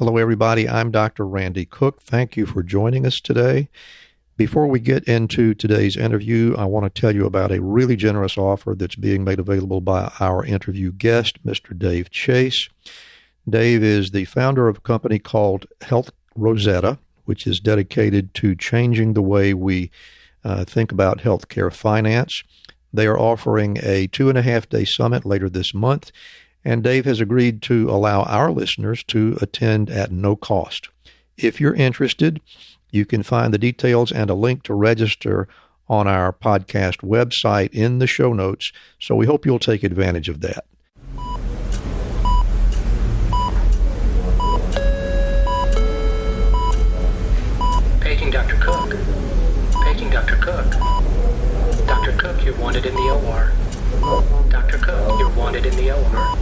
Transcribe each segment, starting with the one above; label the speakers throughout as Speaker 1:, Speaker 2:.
Speaker 1: Hello, everybody. I'm Dr. Randy Cook. Thank you for joining us today. Before we get into today's interview, I want to tell you about a really generous offer that's being made available by our interview guest, Mr. Dave Chase. Dave is the founder of a company called Health Rosetta, which is dedicated to changing the way we think about healthcare finance. They are offering a 2.5-day summit later this month, and Dave has agreed to allow our listeners to attend at no cost. If you're interested, you can find the details and a link to register on our podcast website in the show notes, so we hope you'll take advantage of that.
Speaker 2: Paging Dr. Cook. Paging Dr. Cook. Dr. Cook, you're wanted in the OR. Dr. Cook, you're wanted in the OR.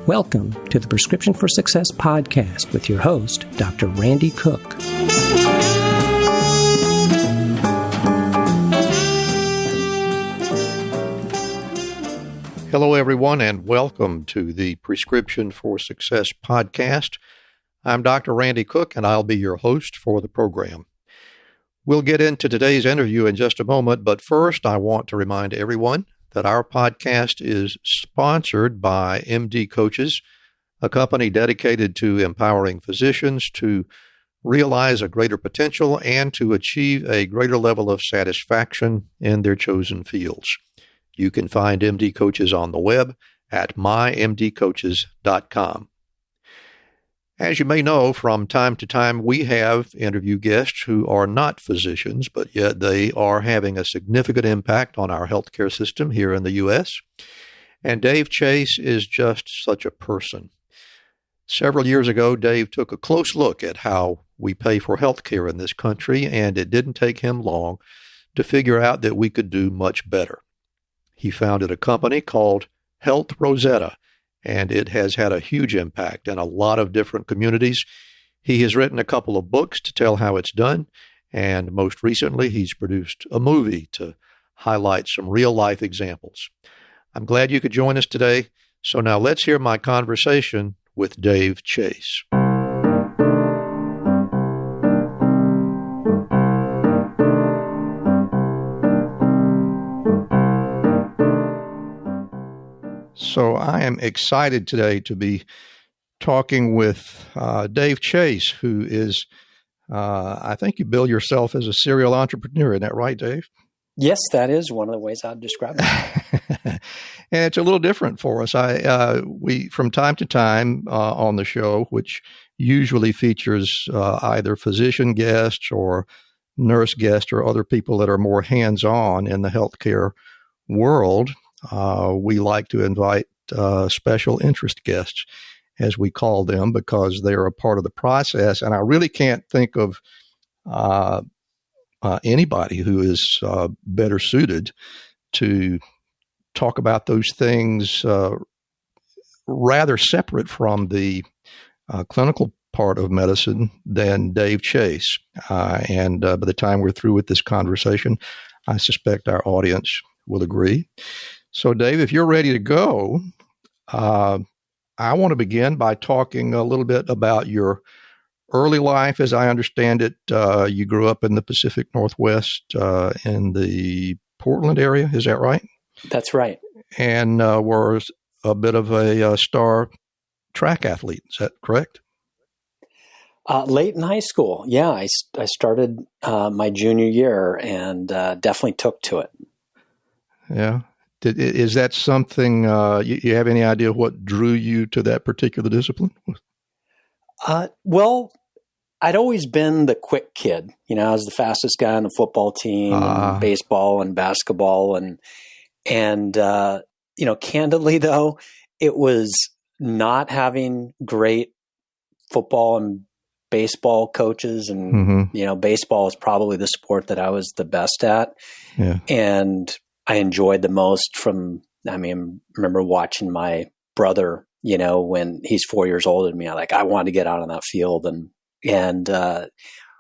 Speaker 3: Welcome to the Prescription for Success podcast with your host, Dr. Randy Cook.
Speaker 1: Hello, everyone, and welcome to the Prescription for Success podcast. I'm Dr. Randy Cook, and I'll be your host for the program. We'll get into today's interview in just a moment, but first I want to remind everyone that our podcast is sponsored by MD Coaches, a company dedicated to empowering physicians to realize a greater potential and to achieve a greater level of satisfaction in their chosen fields. You can find MD Coaches on the web at mymdcoaches.com. As you may know, from time to time, we have interview guests who are not physicians, but yet they are having a significant impact on our healthcare system here in the U.S. And Dave Chase is just such a person. Several years ago, Dave took a close look at how we pay for healthcare in this country, and it didn't take him long to figure out that we could do much better. He founded a company called Health Rosetta, and it has had a huge impact in a lot of different communities. He has written a couple of books to tell how it's done, and most recently he's produced a movie to highlight some real-life examples. I'm glad you could join us today, so now let's hear my conversation with Dave Chase. So I am excited today to be talking with Dave Chase, who is, I think you bill yourself as a serial entrepreneur. Isn't that right, Dave?
Speaker 3: Yes, that is one of the ways I'd describe it.
Speaker 1: And it's a little different for us. We from time to time on the show, which usually features either physician guests or nurse guests or other people that are more hands-on in the healthcare world, we like to invite special interest guests, as we call them, because they're a part of the process. And I really can't think of anybody who is better suited to talk about those things rather separate from the clinical part of medicine than Dave Chase. And by the time we're through with this conversation, I suspect our audience will agree. So, Dave, if you're ready to go, I want to begin by talking a little bit about your early life. As I understand it, you grew up in the Pacific Northwest in the Portland area. Is that right?
Speaker 3: That's right.
Speaker 1: And were a bit of a star track athlete. Is that correct?
Speaker 3: Late in high school. Yeah, I started my junior year and definitely took to it.
Speaker 1: Yeah. Is that something, you have any idea what drew you to that particular discipline?
Speaker 3: Well, I'd always been the quick kid. You know, I was the fastest guy on the football team, and baseball and basketball. And you know, candidly, though, it was not having great football and baseball coaches. And, you know, baseball is probably the sport that I was the best at.
Speaker 1: Yeah.
Speaker 3: And I enjoyed the most I remember watching my brother, you know, when he's 4 years older than me, I wanted to get out on that field. And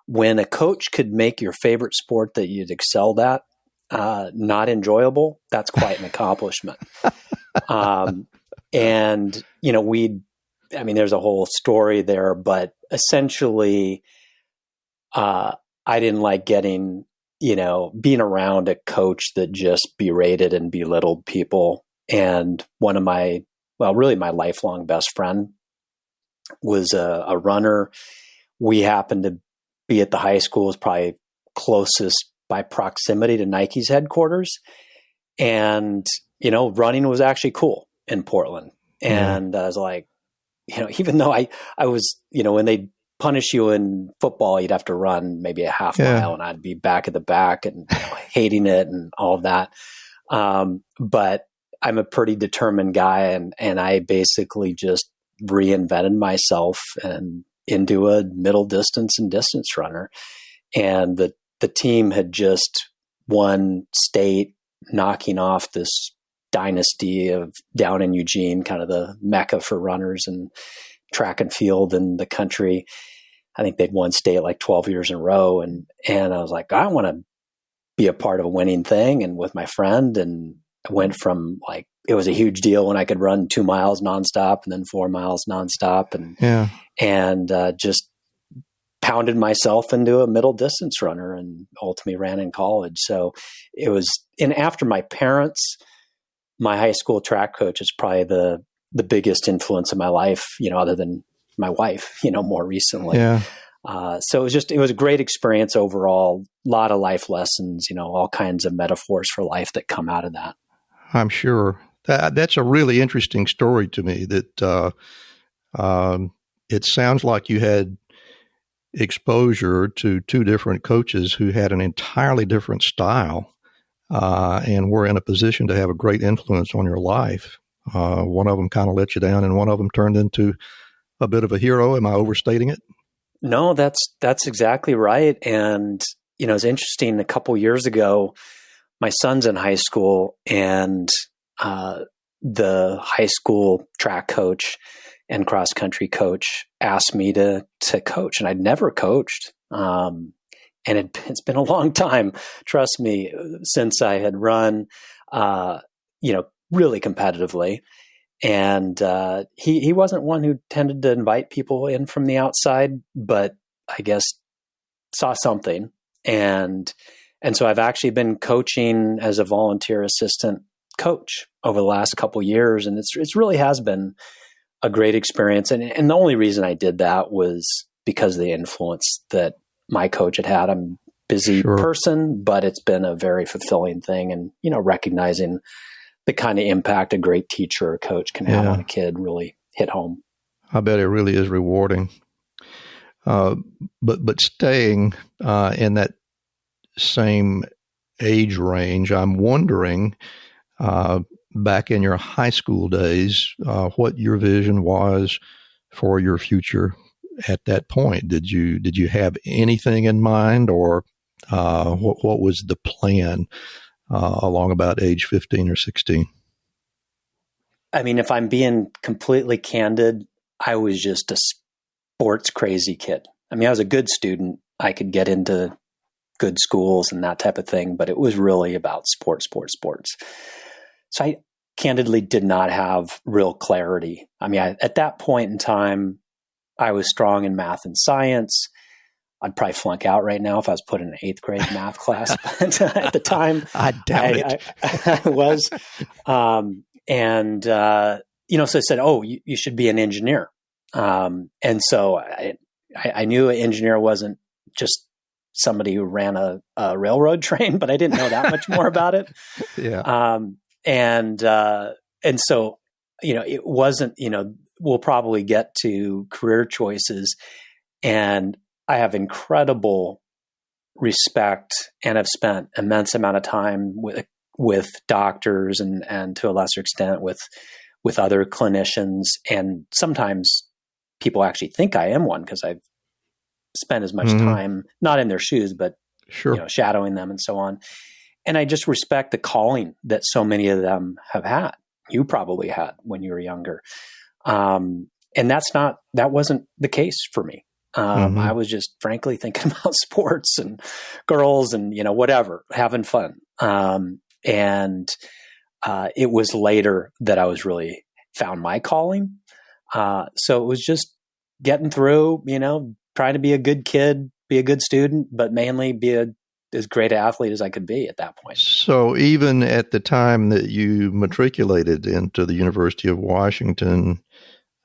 Speaker 3: when a coach could make your favorite sport that you'd excelled at not enjoyable, that's quite an accomplishment. And, there's a whole story there, but essentially, I didn't like being around a coach that just berated and belittled people. And one of my lifelong best friend was a runner. We happened to be at the high school, is probably closest by proximity to Nike's headquarters. And, running was actually cool in Portland. And I was like, even though I was, when they punish you in football, you'd have to run maybe a half mile and I'd be back at the back and hating it and all of that. But I'm a pretty determined guy, and I basically just reinvented myself and into a middle distance and distance runner. And the team had just won state, knocking off this dynasty of down in Eugene, kind of the mecca for runners and track and field in the country. I think they'd won state like 12 years in a row. And I was like, I want to be a part of a winning thing. And with my friend, and I went from it was a huge deal when I could run 2 miles nonstop and then 4 miles nonstop, and just pounded myself into a middle distance runner and ultimately ran in college. So it was, and after my parents, my high school track coach is probably the biggest influence in my life, other than my wife, more recently. Yeah. So it was a great experience overall, a lot of life lessons, all kinds of metaphors for life that come out of that.
Speaker 1: I'm sure that's a really interesting story to me, that it sounds like you had exposure to two different coaches who had an entirely different style, and were in a position to have a great influence on your life. One of them kind of let you down, and one of them turned into a bit of a hero. Am I overstating it?
Speaker 3: No, that's exactly right. And, it's interesting. A couple years ago, my son's in high school, and the high school track coach and cross country coach asked me to coach, and I'd never coached. And it's been a long time, trust me, since I had run, really competitively. And he wasn't one who tended to invite people in from the outside, but I guess saw something. And so I've actually been coaching as a volunteer assistant coach over the last couple of years, and it's really has been a great experience. And the only reason I did that was because of the influence that my coach had. I'm a busy person, but it's been a very fulfilling thing. And, recognizing the kind of impact a great teacher or coach can have on a kid really hit home.
Speaker 1: I bet it really is rewarding. But staying in that same age range, I'm wondering, back in your high school days, what your vision was for your future at that point. Did you have anything in mind, or what was the plan along about age 15 or 16?
Speaker 3: I mean, if I'm being completely candid, I was just a sports crazy kid. I mean, I was a good student. I could get into good schools and that type of thing, but it was really about sports. So I candidly did not have real clarity. I mean, at that point in time, I was strong in math and science. I'd probably flunk out right now if I was put in an 8th grade math class. But at the time,
Speaker 1: I doubt it.
Speaker 3: I was. So I said, oh, you should be an engineer. And so I knew an engineer wasn't just somebody who ran a railroad train, but I didn't know that much more about it.
Speaker 1: Yeah.
Speaker 3: And so, it wasn't, we'll probably get to career choices, and I have incredible respect and have spent immense amount of time with doctors and to a lesser extent with other clinicians. And sometimes people actually think I am one because I've spent as much time, not in their shoes, but shadowing them and so on. And I just respect the calling that so many of them have had. You probably had when you were younger. And that wasn't the case for me. I was just frankly thinking about sports and girls and, whatever, having fun. And it was later that I was really found my calling. So it was just getting through, trying to be a good kid, be a good student, but mainly be as great an athlete as I could be at that point.
Speaker 1: So even at the time that you matriculated into the University of Washington,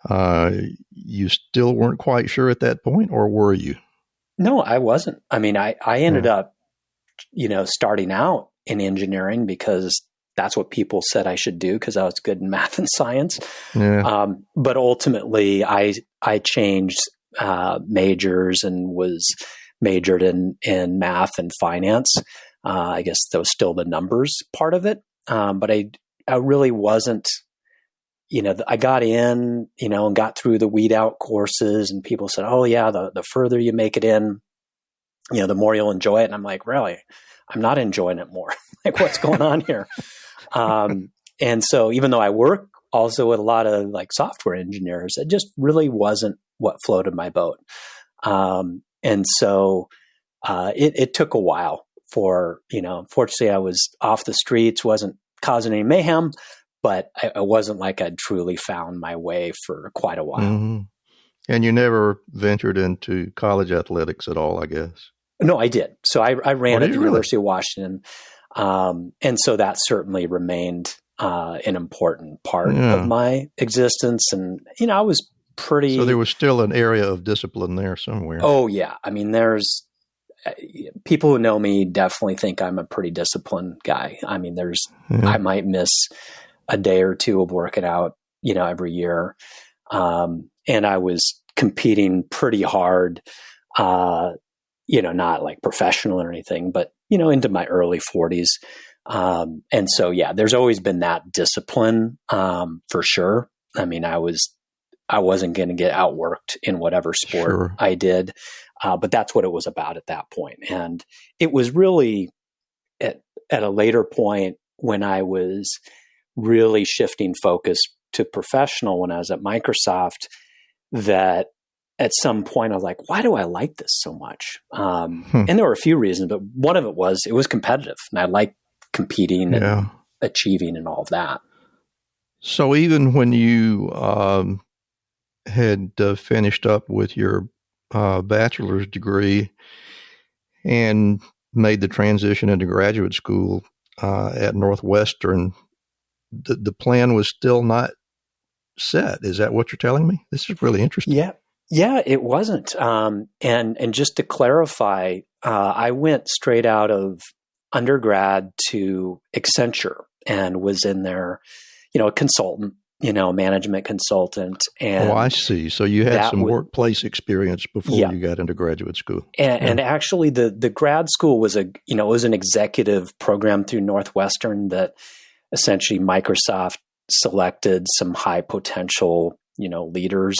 Speaker 1: you still weren't quite sure at that point, or were you?
Speaker 3: No, I wasn't. I mean, I ended up, starting out in engineering because that's what people said I should do because I was good in math and science. Yeah. But ultimately, I changed majors and was majored in math and finance. I guess that was still the numbers part of it. But I really wasn't, I got in, and got through the weed out courses, and people said, oh yeah, the further you make it in, the more you'll enjoy it. And I'm like, really? I'm not enjoying it more. Like, what's going on here? And so even though I work also with a lot of like software engineers, it just really wasn't what floated my boat. And so it took a while for, fortunately I was off the streets, wasn't causing any mayhem, but I wasn't like I'd truly found my way for quite a while.
Speaker 1: Mm-hmm. And you never ventured into college athletics at all, I guess?
Speaker 3: No, I did. So I ran at the University of Washington. And so that certainly remained an important part of my existence. And, I was pretty...
Speaker 1: So there was still an area of discipline there somewhere.
Speaker 3: Oh, yeah. I mean, there's... people who know me definitely think I'm a pretty disciplined guy. I mean, I might miss a day or two of working out, every year. And I was competing pretty hard, not like professional or anything, but, into my early 40s. And so, yeah, there's always been that discipline, for sure. I mean, I wasn't going to get outworked in whatever sport I did. But that's what it was about at that point. And it was really at a later point when I was really shifting focus to professional when I was at Microsoft that at some point I was like, why do I like this so much? And there were a few reasons, but one of it was competitive, and I liked competing and achieving and all of that.
Speaker 1: So even when you had finished up with your bachelor's degree and made the transition into graduate school at Northwestern, the plan was still not set. Is that what you're telling me? This is really interesting.
Speaker 3: Yeah, it wasn't. And just to clarify, I went straight out of undergrad to Accenture and was in there, a consultant, management consultant. And
Speaker 1: I see. So you had some workplace experience before you got into graduate school.
Speaker 3: And actually the grad school was it was an executive program through Northwestern that essentially Microsoft selected some high potential, leaders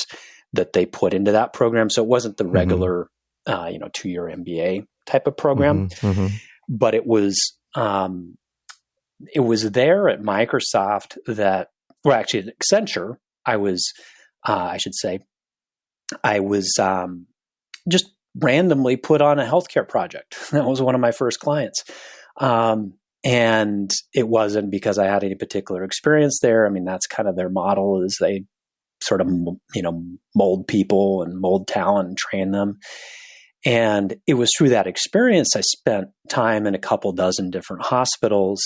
Speaker 3: that they put into that program. So it wasn't the regular, 2-year MBA type of program, but it was there at Microsoft that, well, actually at Accenture, I was just randomly put on a healthcare project. That was one of my first clients. And it wasn't because I had any particular experience there. I mean, that's kind of their model, is they sort of, mold people and mold talent and train them. And it was through that experience I spent time in a couple dozen different hospitals,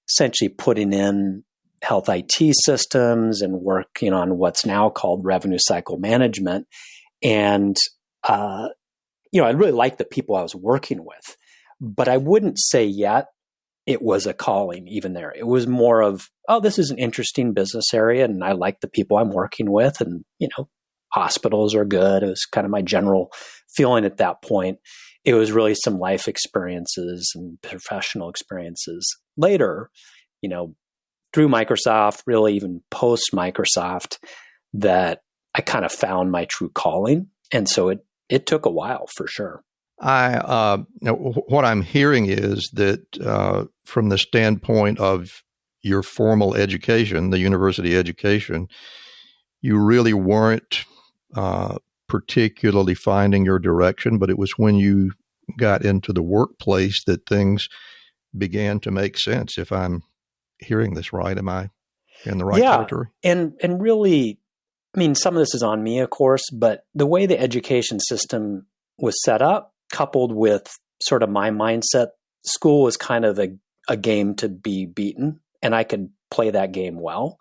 Speaker 3: essentially putting in health IT systems and working on what's now called revenue cycle management. And, I really liked the people I was working with, but I wouldn't say yet it was a calling even there. It was more of, oh, this is an interesting business area and I like the people I'm working with, and, hospitals are good. It was kind of my general feeling at that point. It was really some life experiences and professional experiences later, through Microsoft, really even post Microsoft, that I kind of found my true calling. And so it took a while for sure.
Speaker 1: What I'm hearing is that from the standpoint of your formal education, the university education, you really weren't particularly finding your direction, but it was when you got into the workplace that things began to make sense. If I'm hearing this right, am I in the right territory?
Speaker 3: And really, I mean, some of this is on me, of course, but the way the education system was set up, coupled with sort of my mindset, school was kind of a game to be beaten, and I could play that game well.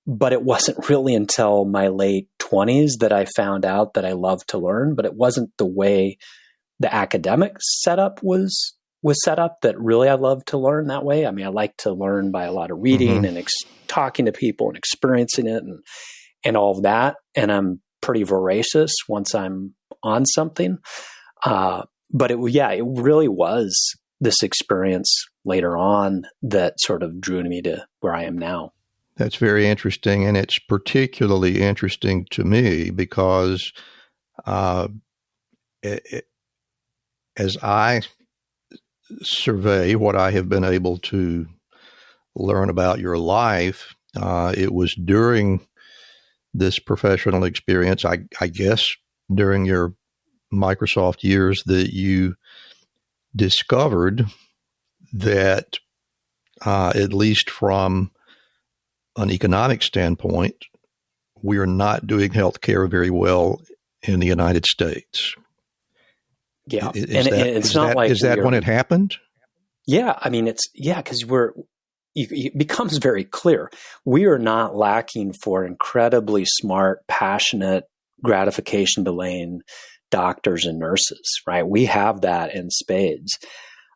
Speaker 3: But it wasn't really until my late 20s that I found out that I loved to learn, but it wasn't the way the academic setup was set up that really I loved to learn that way. I mean, I like to learn by a lot of reading and talking to people and experiencing it and all of that. And I'm pretty voracious once I'm on something. But it really was this experience later on that sort of drew me to where I am now.
Speaker 1: That's very interesting. And it's particularly interesting to me because as I survey what I have been able to learn about your life, it was during this professional experience, I guess during your Microsoft years, that you discovered that at least from an economic standpoint, we are not doing healthcare very well in the United States.
Speaker 3: Yeah.
Speaker 1: Is that when it happened?
Speaker 3: Yeah. I mean, because it becomes very clear. We are not lacking for incredibly smart, passionate, gratification delaying doctors and nurses, right? We have that in spades.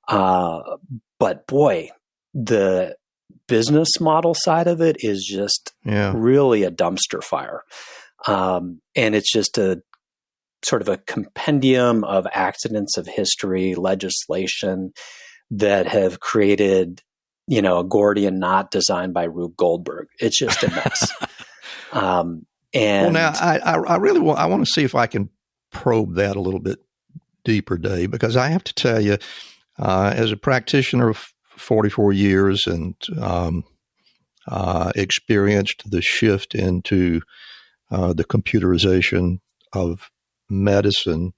Speaker 3: But boy, the business model side of it is just really a dumpster fire. And it's just a sort of a compendium of accidents of history, legislation that have created, a Gordian knot designed by Rube Goldberg. It's just a mess.
Speaker 1: Now I really want to see if I can probe that a little bit deeper, Dave, because I have to tell you, as a practitioner of 44 years and experienced the shift into the computerization of medicine,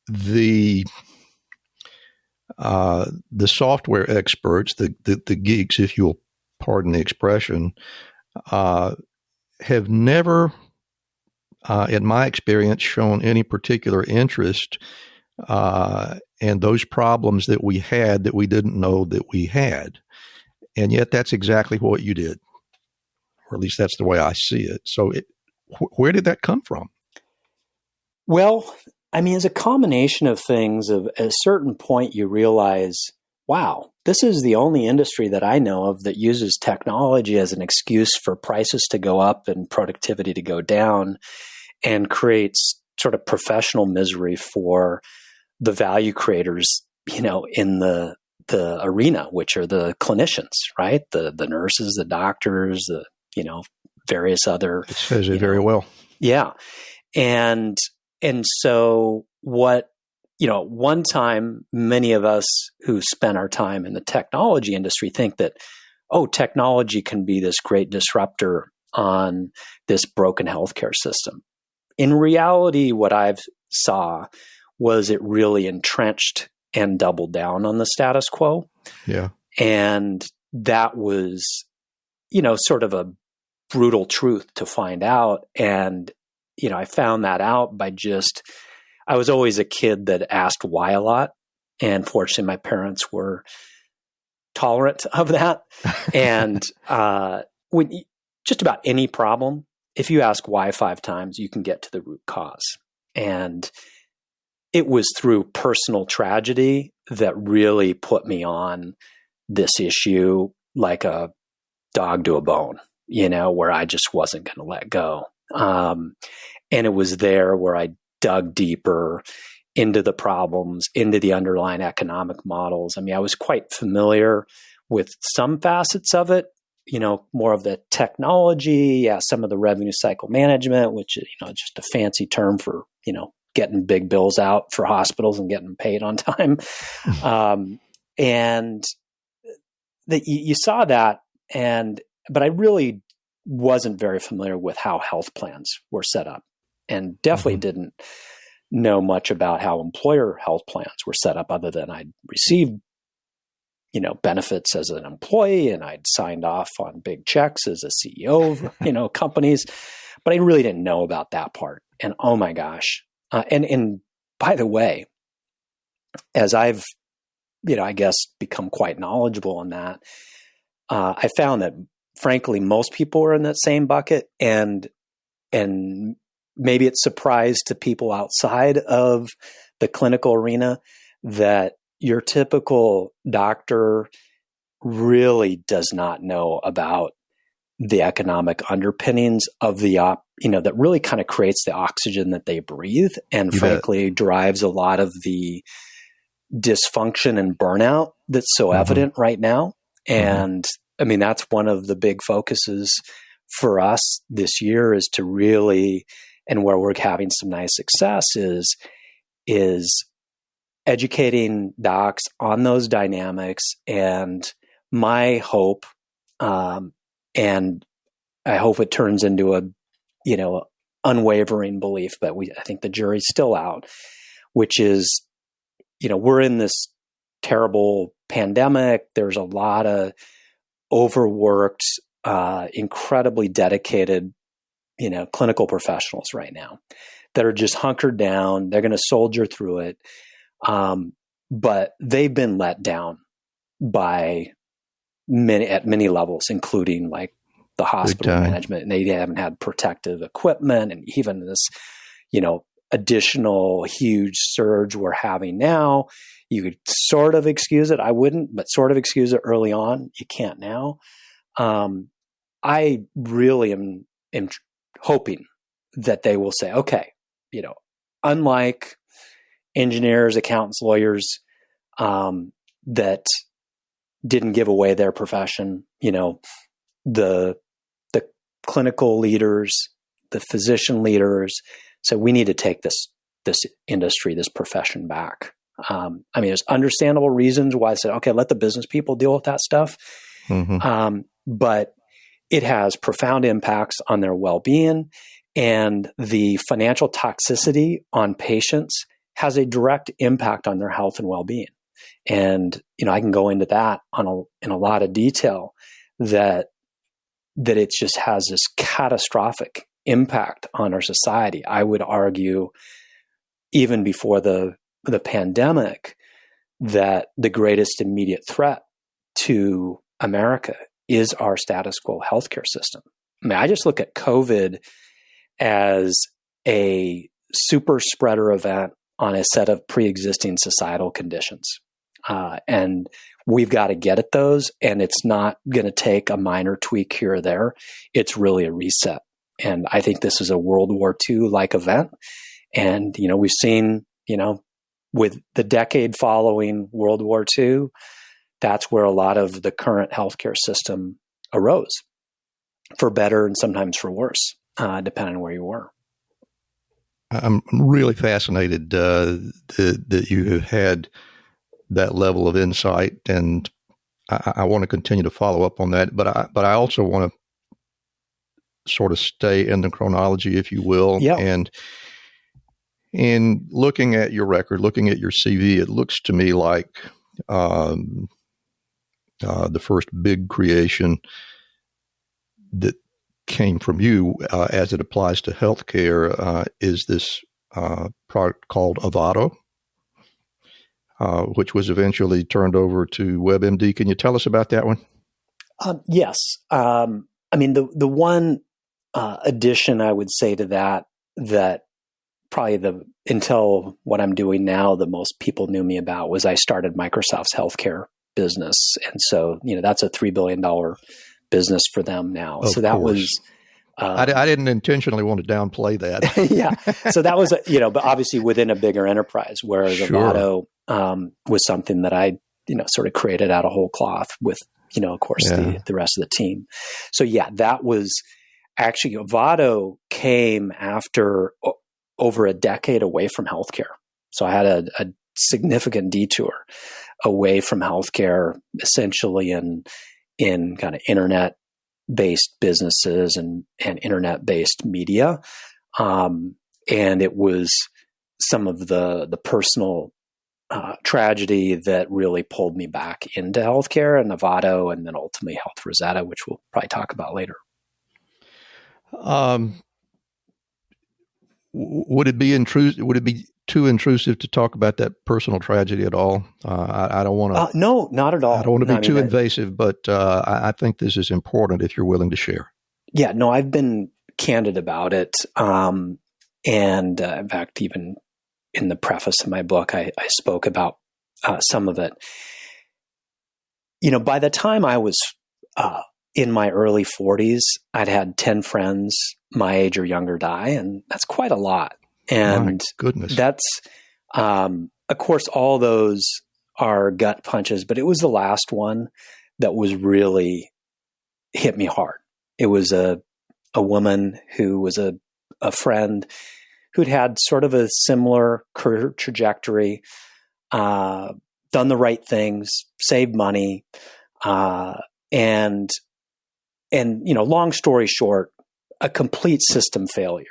Speaker 1: the software experts, the geeks, if you'll pardon the expression, have never, in my experience, shown any particular interest in those problems that we had that we didn't know that we had. And yet that's exactly what you did, or at least that's the way I see it. So where did that come from?
Speaker 3: Well, I mean, it's a combination of things. At a certain point, you realize, wow, this is the only industry that I know of that uses technology as an excuse for prices to go up and productivity to go down, and creates sort of professional misery for the value creators, in the arena, which are the clinicians, right? The nurses, the doctors, various other.
Speaker 1: It says it very well.
Speaker 3: Yeah. And so what, one time, many of us who spent our time in the technology industry think that, technology can be this great disruptor on this broken healthcare system. In reality, what I've saw was it really entrenched and doubled down on the status quo.
Speaker 1: Yeah.
Speaker 3: And that was, sort of a brutal truth to find out. And, I found that out by I was always a kid that asked why a lot. And fortunately, my parents were tolerant of that. And just about any problem, if you ask why 5 times, you can get to the root cause. And it was through personal tragedy that really put me on this issue like a dog to a bone, where I just wasn't going to let go. And it was there where I dug deeper into the problems, into the underlying economic models. I mean, I was quite familiar with some facets of it, more of the technology, some of the revenue cycle management, which is, just a fancy term for, getting big bills out for hospitals and getting paid on time. And that you saw that, but I really wasn't very familiar with how health plans were set up, and definitely didn't know much about how employer health plans were set up, other than I'd received, benefits as an employee, and I'd signed off on big checks as a CEO of, companies, but I really didn't know about that part. And oh my gosh. And by the way, as I've, I guess become quite knowledgeable on that, I found that frankly, most people are in that same bucket, and maybe it's surprise to people outside of the clinical arena that your typical doctor really does not know about the economic underpinnings of that really kind of creates the oxygen that they breathe, and frankly drives a lot of the dysfunction and burnout that's so evident right now. And I mean, that's one of the big focuses for us this year, is to really, and where we're having some nice success is educating docs on those dynamics. And my hope, and I hope it turns into a, unwavering belief, but I think the jury's still out, which is, we're in this terrible pandemic. There's a lot of overworked, incredibly dedicated, clinical professionals right now that are just hunkered down. They're going to soldier through it. But they've been let down by at many levels, including like the hospital management, and they haven't had protective equipment, and even this, additional huge surge we're having now. You could sort of excuse it. I wouldn't, but sort of excuse it early on. You can't now. I really am hoping that they will say, okay, unlike engineers, accountants, lawyers, that didn't give away their profession, the clinical leaders, the physician leaders. So we need to take this industry, this profession back. There's understandable reasons why I said, okay, let the business people deal with that stuff. But it has profound impacts on their well-being, and the financial toxicity on patients has a direct impact on their health and well-being. And, I can go into that in a lot of detail, that it just has this catastrophic impact on our society. I would argue, even before the pandemic, that the greatest immediate threat to America is our status quo healthcare system. I just look at COVID as a super spreader event on a set of pre-existing societal conditions. And we've got to get at those, and it's not going to take a minor tweak here or there. It's really a reset. And I think this is a World War II-like event. And, we've seen, with the decade following World War II, that's where a lot of the current healthcare system arose, for better and sometimes for worse, depending on where you were.
Speaker 1: I'm really fascinated that you have had that level of insight, and I want to continue to follow up on that. But I also want to sort of stay in the chronology, if you will.
Speaker 3: Yeah.
Speaker 1: And in looking at your record, looking at your CV, it looks to me like the first big creation that came from you as it applies to healthcare is this product called Avado, which was eventually turned over to WebMD. Can you tell us about that one?
Speaker 3: Yes. The one addition I would say to that probably until what I'm doing now, the most people knew me about was I started Microsoft's healthcare business. And so, that's a $3 billion business for them now.
Speaker 1: Of
Speaker 3: so that
Speaker 1: course.
Speaker 3: was,
Speaker 1: I didn't intentionally want to downplay that.
Speaker 3: Yeah. So that was, but obviously within a bigger enterprise, whereas Avado was something that I, sort of created out of whole cloth with, of course, the rest of the team. So that was actually, Avado came after over a decade away from healthcare. So I had a significant detour away from healthcare, essentially in kind of internet based businesses and internet based media. And it was some of the personal tragedy that really pulled me back into healthcare and Novato, and then ultimately Health Rosetta, which we'll probably talk about later.
Speaker 1: Would it be intrusive? Would it be too intrusive to talk about that personal tragedy at all? I don't want to.
Speaker 3: No, not at all.
Speaker 1: I don't want to be too invasive, but I think this is important if you're willing to share.
Speaker 3: Yeah, no, I've been candid about it, and in fact, even in the preface of my book, I spoke about some of it. By the time I was in my early 40s, I'd had 10 friends my age or younger die, and that's quite a lot. And
Speaker 1: my goodness,
Speaker 3: that's, of course, all those are gut punches, but it was the last one that was really hit me hard. It was a woman who was a friend who'd had sort of a similar career trajectory, done the right things, saved money, and long story short, a complete system failure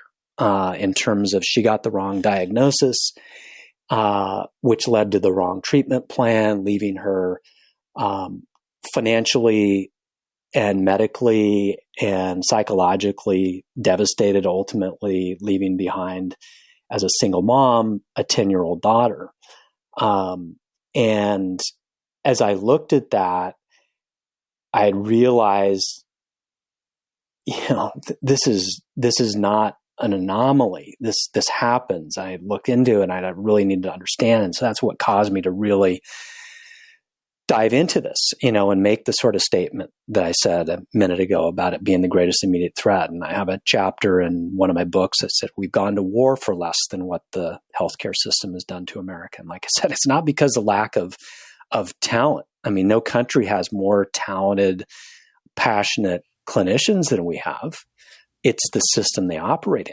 Speaker 3: in terms of she got the wrong diagnosis, which led to the wrong treatment plan, leaving her financially and medically and psychologically devastated, ultimately leaving behind as a single mom, a 10-year-old daughter. And as I looked at that, I had realized, this is not an anomaly. This happens. I looked into it and I really needed to understand. And so that's what caused me to really dive into this, and make the sort of statement that I said a minute ago about it being the greatest immediate threat. And I have a chapter in one of my books that said, we've gone to war for less than what the healthcare system has done to America. And like I said, it's not because of lack of talent. I mean, no country has more talented, passionate clinicians than we have. It's the system they operate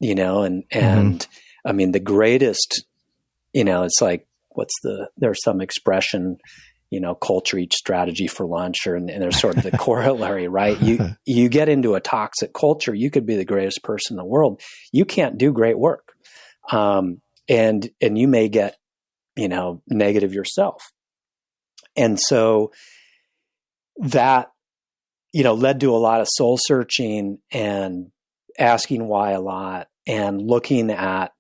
Speaker 3: in, and I mean, the greatest, it's like, there's some expression, culture eats strategy for lunch, and there's sort of the corollary, right? You get into a toxic culture, you could be the greatest person in the world. You can't do great work. And you may get, negative yourself. And so that, led to a lot of soul searching and asking why a lot and looking at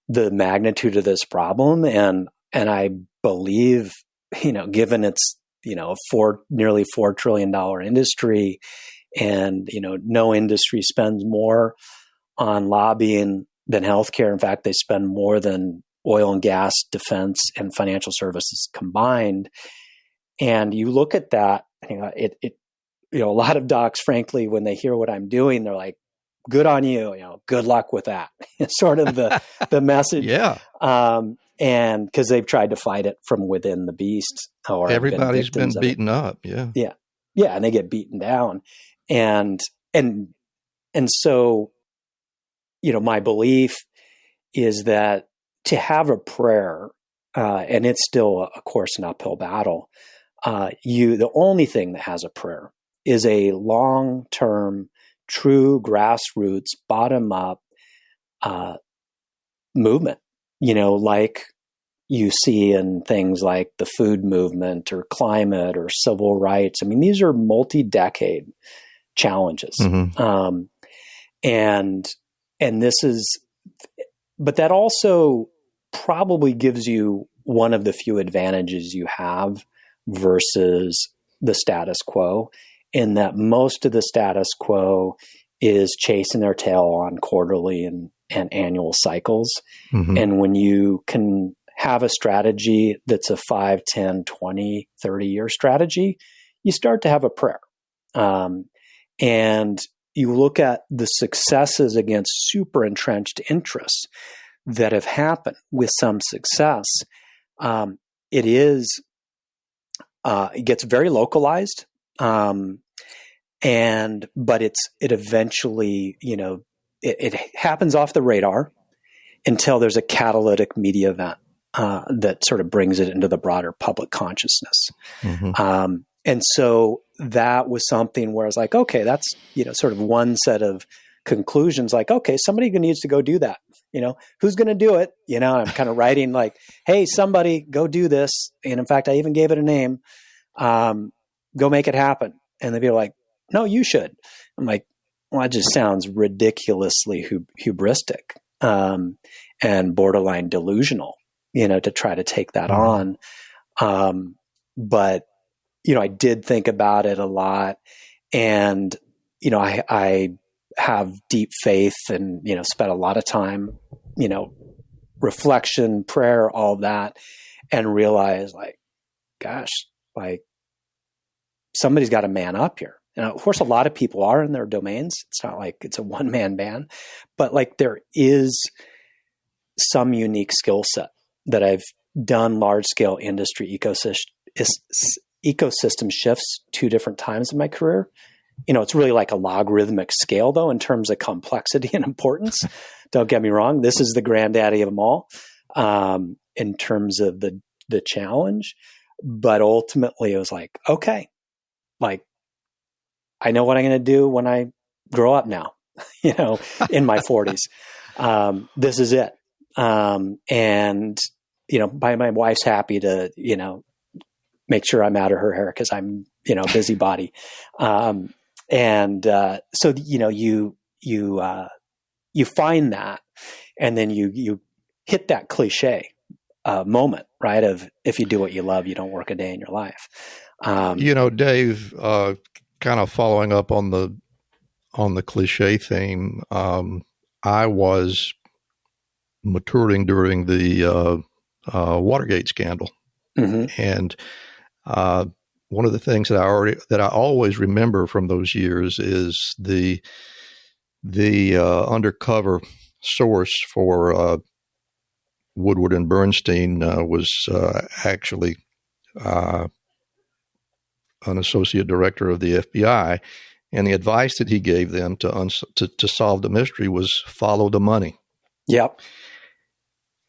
Speaker 3: the magnitude of this problem. And I believe, given it's, nearly $4 trillion industry, and, no industry spends more on lobbying than healthcare. In fact, they spend more than oil and gas, defense, and financial services combined. And you look at that, a lot of docs, frankly, when they hear what I'm doing, they're like, good on you, good luck with that. It's sort of the message.
Speaker 1: Yeah.
Speaker 3: And because they've tried to fight it from within the beast, or
Speaker 1: everybody's been beaten up. Yeah.
Speaker 3: Yeah. Yeah. And they get beaten down. And so, my belief is that to have a prayer, and it's still, of course, an uphill battle. The only thing that has a prayer is a long-term, true grassroots, bottom-up movement, like you see in things like the food movement or climate or civil rights. I mean, these are multi-decade challenges. Mm-hmm. And this is, but that also probably gives you one of the few advantages you have versus the status quo, in that most of the status quo is chasing their tail on quarterly and annual cycles. Mm-hmm. And when you can have a strategy that's a 5, 10, 20, 30-year strategy, you start to have a prayer. And you look at the successes against super entrenched interests that have happened with some success. It gets very localized. But it eventually, it happens off the radar until there's a catalytic media event that sort of brings it into the broader public consciousness. Mm-hmm. And so that was something where I was like, okay, that's, sort of one set of conclusions, like, okay, somebody needs to go do that. Who's going to do it? I'm kind of writing like, hey, somebody go do this. And in fact, I even gave it a name, go make it happen. And they'd be like, no, you should. I'm like, well, that just sounds ridiculously hubristic, and borderline delusional, to try to take that on. But, I did think about it a lot, and, I have deep faith and, spent a lot of time, reflection, prayer, all that, and realize like, gosh, like somebody's got to man up here. And of course, a lot of people are in their domains. It's not like it's a one-man band, but like there is some unique skill set that I've done large-scale industry ecosystem shifts 2 different times in my career. It's really like a logarithmic scale, though, in terms of complexity and importance. Don't get me wrong. This is the granddaddy of them all, in terms of the challenge. But ultimately, it was like, okay, like I know what I'm going to do when I grow up now, in my 40s. This is it. And, my wife's happy to, make sure I'm out of her hair because I'm, a busybody. So, you find that, and then you hit that cliche moment, right? Of if you do what you love, you don't work a day in your life.
Speaker 1: Dave, kind of following up on the cliche theme, I was maturing during the Watergate scandal, and one of the things that I always remember from those years is the undercover source for Woodward and Bernstein was actually an associate director of the FBI, and the advice that he gave them to solve the mystery was follow the money.
Speaker 3: Yep.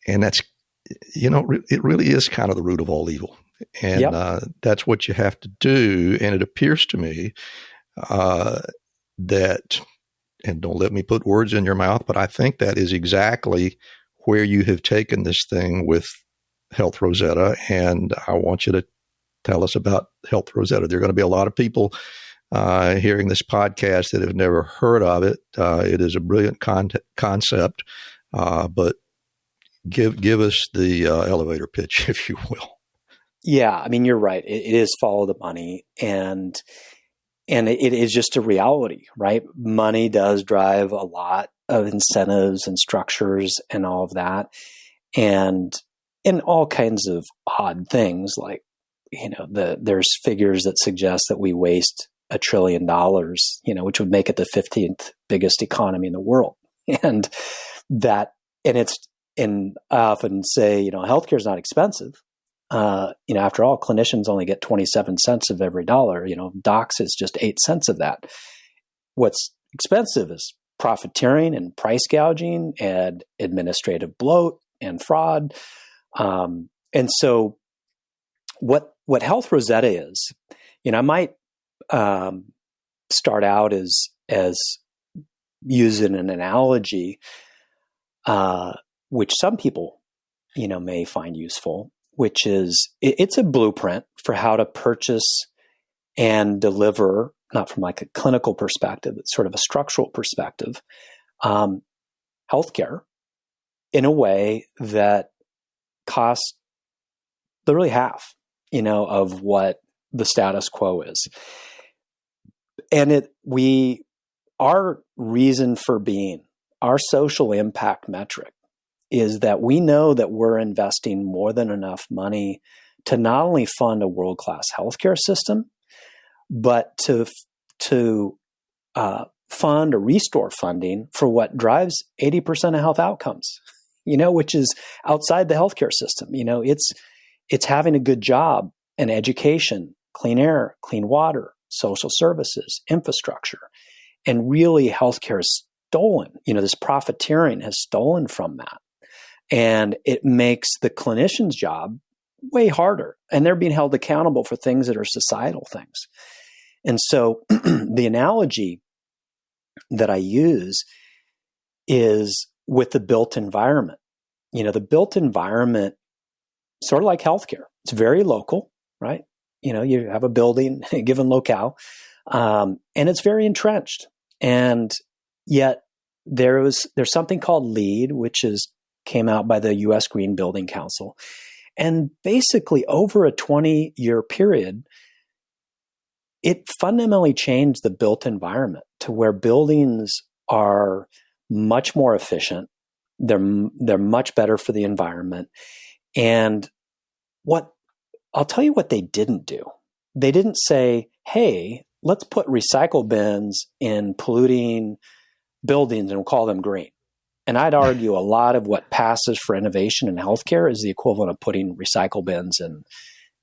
Speaker 1: And that's, it really is kind of the root of all evil. And that's what you have to do. And it appears to me that, and don't let me put words in your mouth, but I think that is exactly where you have taken this thing with Health Rosetta. And I want you to tell us about Health Rosetta. There are going to be a lot of people hearing this podcast that have never heard of it. It is a brilliant concept, but give us the elevator pitch, if you will.
Speaker 3: Yeah, I mean, you're right. It is follow the money, and it is just a reality, right? Money does drive a lot of incentives and structures and all of that, and all kinds of odd things like, there's figures that suggest that we waste $1 trillion, which would make it the 15th biggest economy in the world. And I often say, healthcare is not expensive. After all, clinicians only get 27 cents of every dollar, docs is just 8 cents of that. What's expensive is profiteering and price gouging and administrative bloat and fraud. And so what Health Rosetta is, I might start out as using an analogy, which some people, may find useful, which is it's a blueprint for how to purchase and deliver, not from like a clinical perspective, it's sort of a structural perspective, healthcare in a way that costs literally half, of what the status quo is. And our reason for being, our social impact metric is that we know that we're investing more than enough money to not only fund a world-class healthcare system, but to fund or restore funding for what drives 80% of health outcomes, which is outside the healthcare system. It's having a good job and education, clean air, clean water, social services, infrastructure. And really healthcare is stolen. This profiteering has stolen from that. And it makes the clinician's job way harder. And they're being held accountable for things that are societal things. And so the analogy that I use is with the built environment. The built environment, sort of like healthcare, it's very local, right? You have a building, a given locale, and it's very entrenched. And yet there's something called LEED, which came out by the U.S. Green Building Council. And basically over a 20-year period, it fundamentally changed the built environment to where buildings are much more efficient. They're much better for the environment. And I'll tell you what they didn't do. They didn't say, hey, let's put recycle bins in polluting buildings and we'll call them green. And I'd argue a lot of what passes for innovation in healthcare is the equivalent of putting recycle bins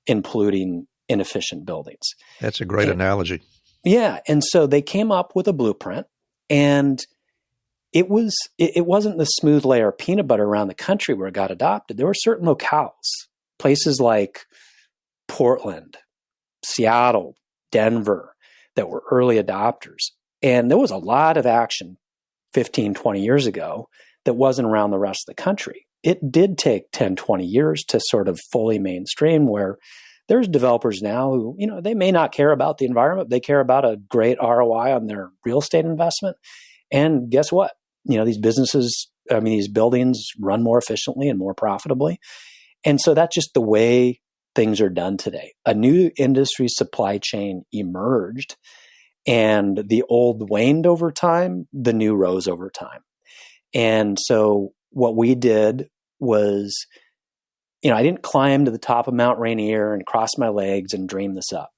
Speaker 3: in polluting, inefficient buildings.
Speaker 1: That's a great analogy.
Speaker 3: Yeah. And so they came up with a blueprint, and it wasn't the smooth layer of peanut butter around the country where it got adopted. There were certain locales, places like Portland, Seattle, Denver, that were early adopters. And there was a lot of action 15, 20 years ago that wasn't around the rest of the country. It did take 10, 20 years to sort of fully mainstream, where there's developers now who, they may not care about the environment. They care about a great ROI on their real estate investment. And guess what? These buildings run more efficiently and more profitably. And so that's just the way things are done today. A new industry supply chain emerged, and the old waned over time, the new rose over time. And so what we did was, I didn't climb to the top of Mount Rainier and cross my legs and dream this up.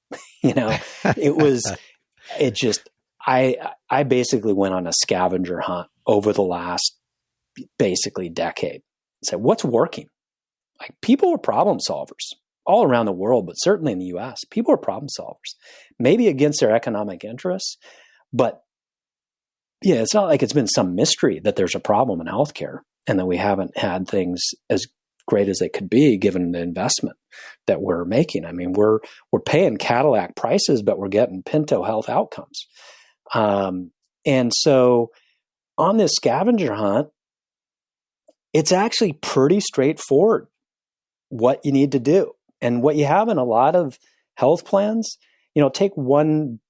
Speaker 3: I basically went on a scavenger hunt over the last basically decade. Said, what's working? Like, people are problem solvers all around the world, but certainly in the US, people are problem solvers, maybe against their economic interests. But it's not like it's been some mystery that there's a problem in healthcare and that we haven't had things as great as they could be given the investment that we're making. I mean, we're paying Cadillac prices, but we're getting Pinto health outcomes. And so on this scavenger hunt, it's actually pretty straightforward what you need to do. And what you have in a lot of health plans, take one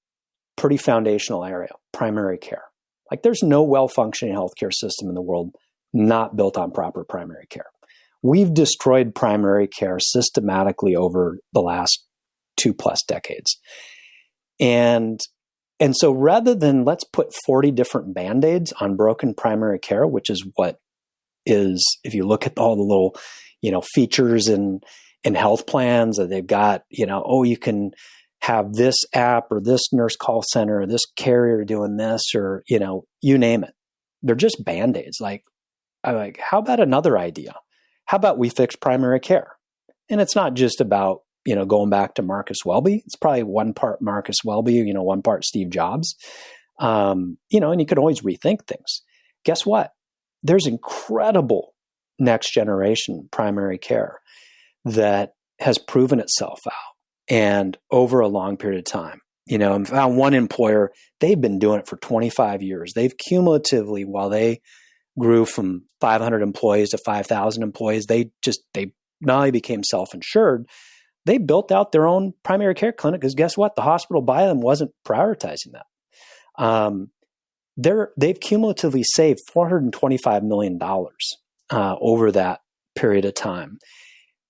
Speaker 3: pretty foundational area, primary care. Like, there's no well-functioning healthcare system in the world not built on proper primary care. We've destroyed primary care systematically over the last 2+ decades. And so rather than let's put 40 different Band-Aids on broken primary care, which is what is, if you look at all the little, features in health plans that they've got, you can have this app or this nurse call center or this carrier doing this, or, you name it. They're just Band-Aids. How about another idea? How about we fix primary care? And it's not just about, going back to Marcus Welby. It's probably one part Marcus Welby, one part Steve Jobs. And you can always rethink things. Guess what? There's incredible next generation primary care that has proven itself out, and over a long period of time. I found one employer, they've been doing it for 25 years. They've cumulatively, while they grew from 500 employees to 5,000 employees, they not only became self-insured, they built out their own primary care clinic, because guess what? The hospital by them wasn't prioritizing that. They've cumulatively saved $425 million over that period of time,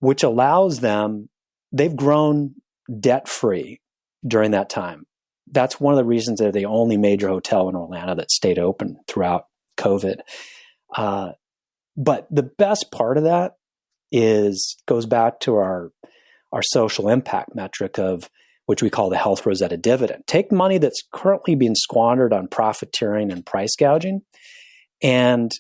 Speaker 3: which allows them, they've grown debt-free during that time. That's one of the reasons they're the only major hotel in Orlando that stayed open throughout COVID. But the best part of that goes back to our social impact metric, of which we call the Health Rosetta dividend. Take money that's currently being squandered on profiteering and price gouging, and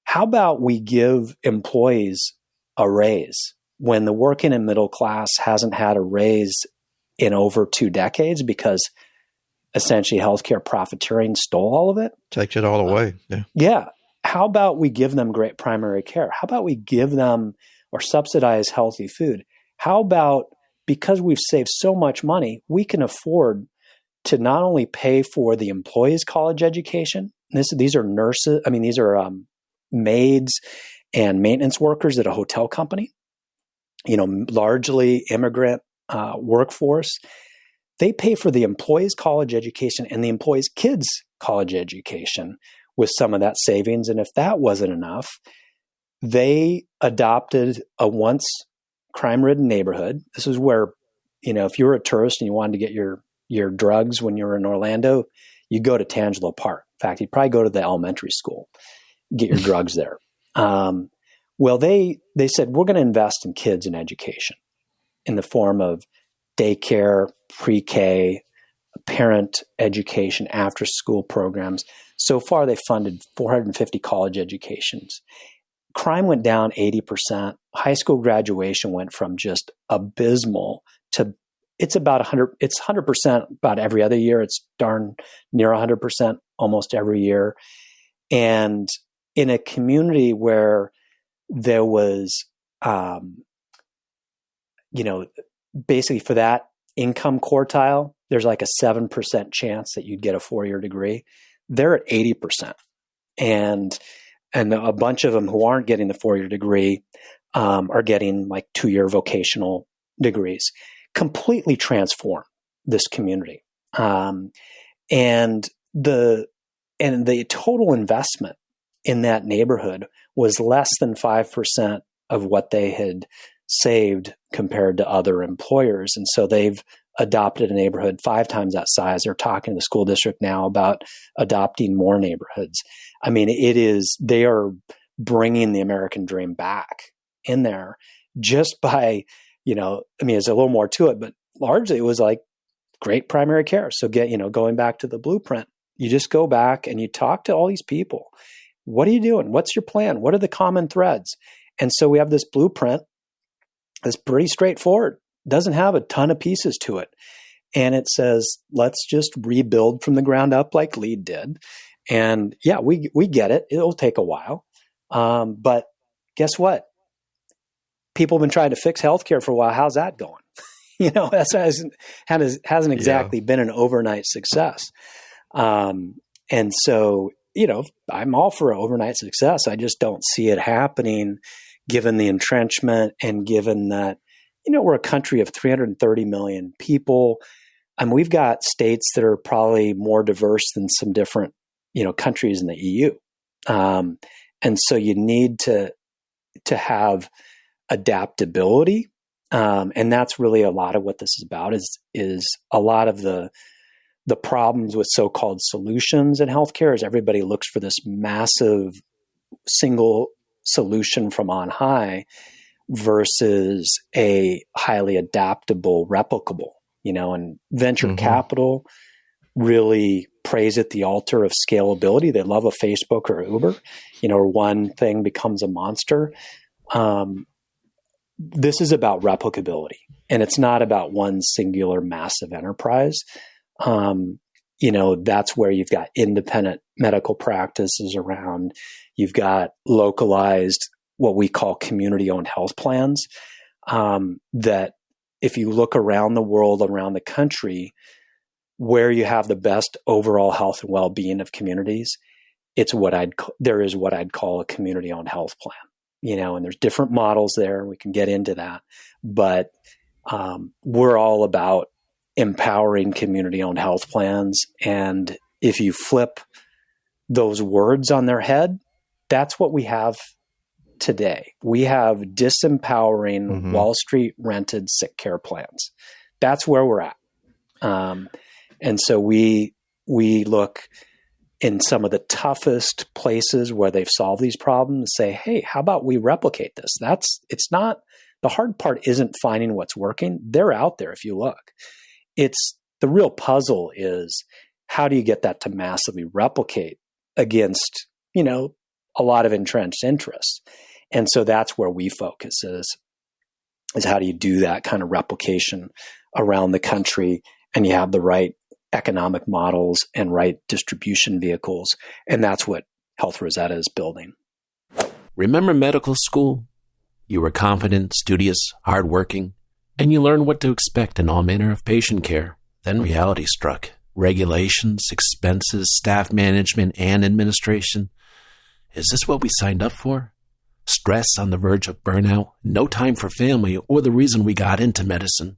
Speaker 3: how about we give employees a raise when the working and middle class hasn't had a raise in over 2 decades because essentially healthcare profiteering stole all of it?
Speaker 1: Takes it all away.
Speaker 3: Yeah. How about we give them great primary care? How about we give them or subsidize healthy food? How about, because we've saved so much money, we can afford to not only pay for the employees' college education. These are nurses. I mean, these are maids and maintenance workers at a hotel company. Largely immigrant workforce. They pay for the employees' college education and the employees' kids' college education with some of that savings. And if that wasn't enough, they adopted a once crime-ridden neighborhood. This is where, if you were a tourist and you wanted to get your drugs when you were in Orlando, you go to Tangelo Park. In fact, you'd probably go to the elementary school, get your drugs there. Well, they said, we're going to invest in kids and education in the form of daycare, pre-K, parent education, after-school programs. So far, they funded 450 college educations. Crime went down 80%. High school graduation went from just abysmal to it's about 100. It's 100% about every other year. It's darn near 100% almost every year. And in a community where there was, basically for that income quartile, there's like a 7% chance that you'd get a 4-year degree. They're at 80%. And a bunch of them who aren't getting the 4-year degree are getting like 2-year vocational degrees. Completely transform this community. And the total investment in that neighborhood was less than 5% of what they had saved compared to other employers. And so they've adopted a neighborhood 5 times that size. They're talking to the school district now about adopting more neighborhoods. I mean, they are bringing the American dream back in there just by, there's a little more to it, but largely it was like great primary care. So going back to the blueprint, you just go back and you talk to all these people. What are you doing? What's your plan? What are the common threads? And so we have this blueprint that's pretty straightforward. Doesn't have a ton of pieces to it. And it says, let's just rebuild from the ground up like LEAD did. And yeah, we get it. It'll take a while. But guess what? People have been trying to fix healthcare for a while. How's that going? That hasn't exactly been an overnight success. And so, I'm all for overnight success. I just don't see it happening given the entrenchment and given that, we're a country of 330 million people. We've got states that are probably more diverse than some different, countries in the EU. And so you need to have adaptability. And that's really a lot of what this is about is a lot of the problems with so-called solutions in healthcare is everybody looks for this massive single solution from on high versus a highly adaptable, replicable, and venture capital really prays at the altar of scalability. They love a Facebook or Uber, or one thing becomes a monster. This is about replicability, and it's not about one singular massive enterprise. That's where you've got independent medical practices around. You've got localized, what we call community-owned health plans, that if you look around the world, around the country, where you have the best overall health and well-being of communities, there is what I'd call a community-owned health plan, and there's different models there. We can get into that, but we're all about empowering community-owned health plans. And if you flip those words on their head, that's what we have today. We have disempowering Wall Street rented sick care plans. That's where we're at. And so we look in some of the toughest places where they've solved these problems and say, hey, how about we replicate this? It's not, the hard part isn't finding what's working. They're out there if you look. It's the real puzzle is how do you get that to massively replicate against, a lot of entrenched interests. And so that's where we focus is how do you do that kind of replication around the country, and you have the right economic models and right distribution vehicles. And that's what Health Rosetta is building.
Speaker 4: Remember medical school? You were confident, studious, hardworking, and you learned what to expect in all manner of patient care. Then reality struck. regulations, expenses, staff management, and administration. Is this what we signed up for? Stress on the verge of burnout, no time for family, or the reason we got into medicine?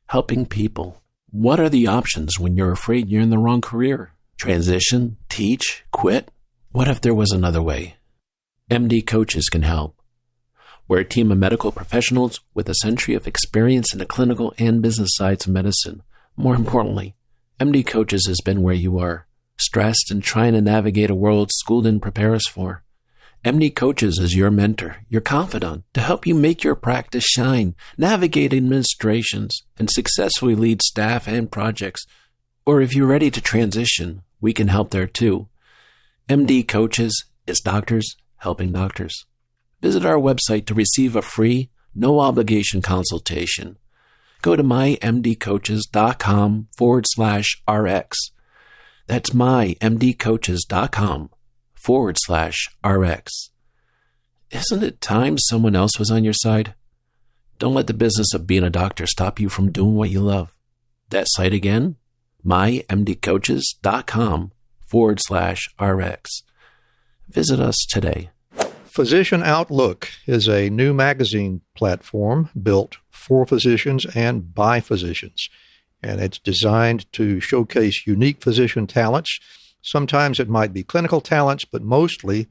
Speaker 4: Helping people. What are the options when you're afraid you're in the wrong career? Transition, teach, quit? What if there was another way? MD Coaches can help. We're a team of medical professionals with a century of experience in the clinical and business sides of medicine. More importantly, MD Coaches has been where you are, stressed and trying to navigate a world school didn't prepare us for. MD Coaches is your mentor, your confidant, to help you make your practice shine, navigate administrations, and successfully lead staff and projects. Or if you're ready to transition, we can help there too. MD Coaches is doctors helping doctors. Visit our website to receive a free, no-obligation consultation. Go to mymdcoaches.com/RX. That's mymdcoaches.com/RX. Isn't it time someone else was on your side? Don't let the business of being a doctor stop you from doing what you love. That site again, mymdcoaches.com/RX. Visit us today.
Speaker 1: Physician Outlook is a new magazine platform built for physicians and by physicians, and it's designed to showcase unique physician talents. Sometimes it might be clinical talents, but mostly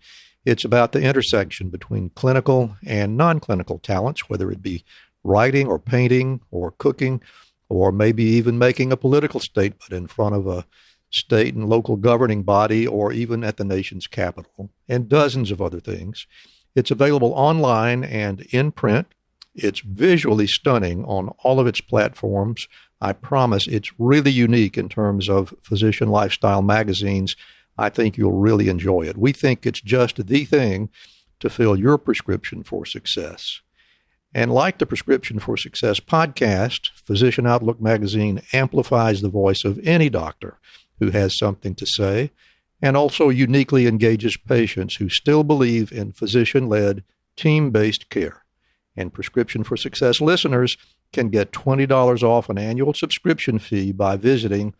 Speaker 1: it's about the intersection between clinical and non-clinical talents, whether it be writing or painting or cooking, or maybe even making a political statement in front of a state and local governing body, or even at the nation's capital, and dozens of other things. It's available online and in print. It's visually stunning on all of its platforms. I promise it's really unique in terms of physician lifestyle magazines. I think you'll really enjoy it. We think it's just the thing to fill your prescription for success. And like the Prescription for Success podcast, Physician Outlook magazine amplifies the voice of any doctor who has something to say, and also uniquely engages patients who still believe in physician-led, team-based care. And Prescription for Success listeners can get $20 off an annual subscription fee by visiting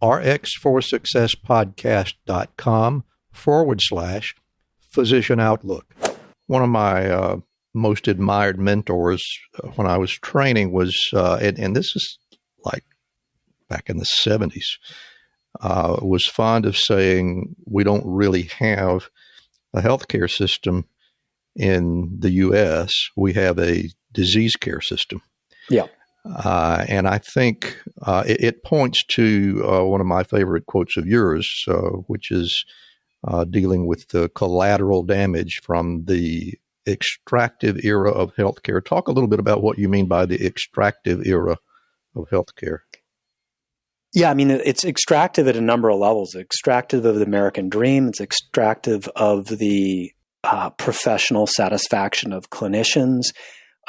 Speaker 1: rxforsuccesspodcast.com/Physician Outlook. One of my most admired mentors when I was training was, and this is like back in the 70s, was fond of saying, we don't really have a healthcare system in the U.S. We have a disease care system.
Speaker 3: Yeah.
Speaker 1: And I think it points to one of my favorite quotes of yours, which is dealing with the collateral damage from the extractive era of healthcare. Talk a little bit about what you mean by the extractive era of healthcare.
Speaker 3: Yeah, I mean, it's extractive at a number of levels. It's extractive of the American dream. It's extractive of the professional satisfaction of clinicians.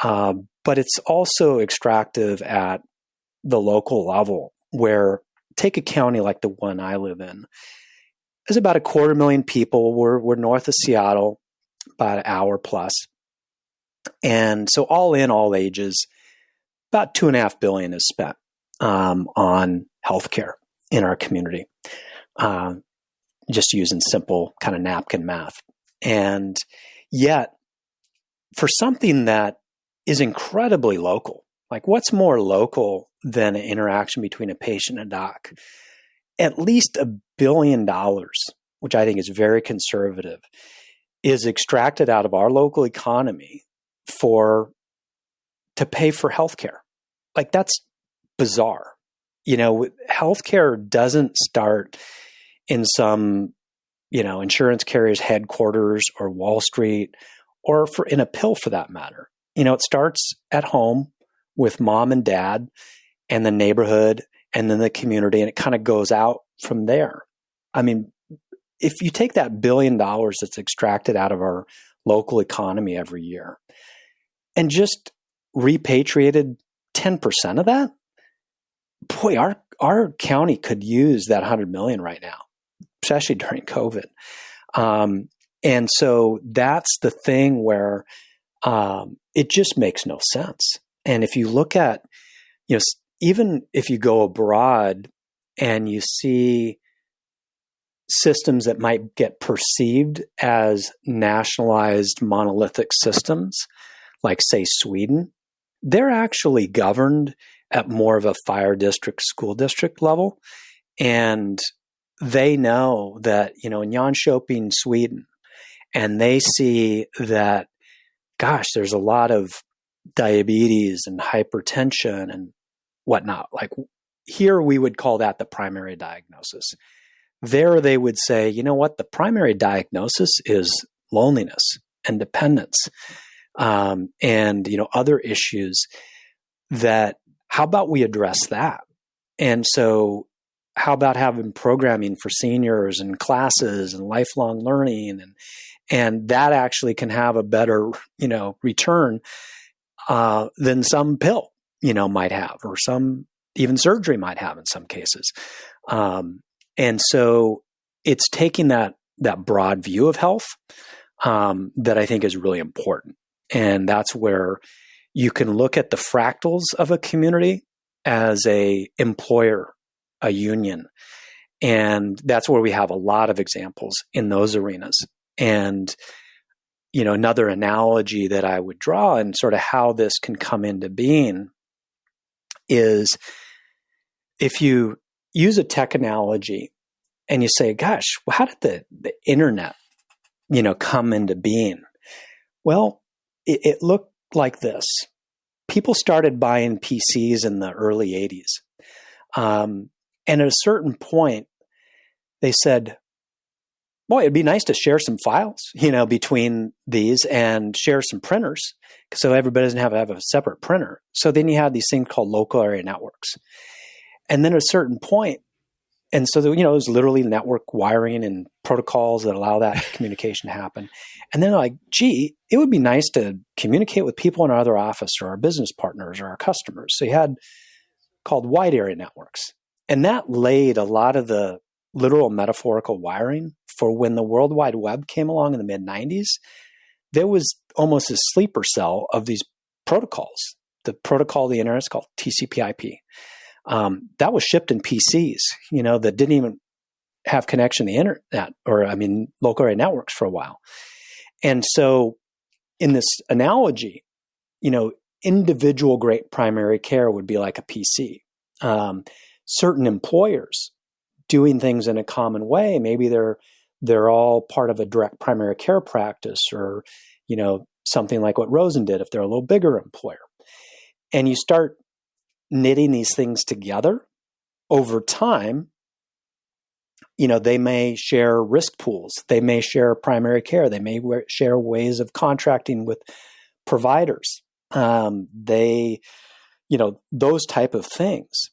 Speaker 3: But it's also extractive at the local level, where take a county like the one I live in. There's about 250,000 people. We're north of Seattle, about an hour plus. And so all in, all ages, about $2.5 billion is spent on healthcare in our community, just using simple kind of napkin math. And yet, for something that is incredibly local, like what's more local than an interaction between a patient and a doc? At least $1 billion, which I think is very conservative, is extracted out of our local economy to pay for healthcare. Like, that's bizarre. You know, healthcare doesn't start in some, insurance carrier's headquarters or Wall Street, or in a pill for that matter. It starts at home with mom and dad and the neighborhood and then the community, and it kind of goes out from there. I mean, if you take that $1 billion that's extracted out of our local economy every year and just repatriated 10% of that, boy, our county could use that $100 million right now, especially during COVID. And so that's the thing where it just makes no sense. And if you look at, even if you go abroad and you see systems that might get perceived as nationalized monolithic systems, like, say, Sweden, they're actually governed at more of a fire district, school district level. And they know that, in Jönköping, Sweden, and they see that, gosh, there's a lot of diabetes and hypertension and whatnot. Like, here we would call that the primary diagnosis. There they would say, you know what, the primary diagnosis is loneliness and dependence, and other issues. That, how about we address that? And so how about having programming for seniors and classes and lifelong learning, and that actually can have a better return than some pill might have, or some even surgery might have in some cases. And so it's taking that broad view of health that I think is really important. And that's where you can look at the fractals of a community as a employer, a union. And that's where we have a lot of examples in those arenas. And, another analogy that I would draw and sort of how this can come into being is, if you use a tech analogy and you say, gosh, well, how did the internet, come into being? Well, it looked like this. People started buying PCs in the early 80s. And at a certain point, they said, well, it'd be nice to share some files, between these, and share some printers, so everybody doesn't have to have a separate printer. So then you had these things called local area networks. And then at a certain point, and so, it was literally network wiring and protocols that allow that communication to happen. And then like, gee, it would be nice to communicate with people in our other office, or our business partners, or our customers. So you had called wide area networks. And that laid a lot of the literal metaphorical wiring for when the World Wide Web came along in the mid-90s. There was almost a sleeper cell of these protocols. The protocol of the internet is called TCP/IP. That was shipped in PCs, that didn't even have connection to the internet, local area networks for a while. And so in this analogy, individual great primary care would be like a PC. Certain employers doing things in a common way, maybe they're all part of a direct primary care practice, or, something like what Rosen did if they're a little bigger employer. And you start knitting these things together over time. They may share risk pools. They may share primary care. They may share ways of contracting with providers. Those type of things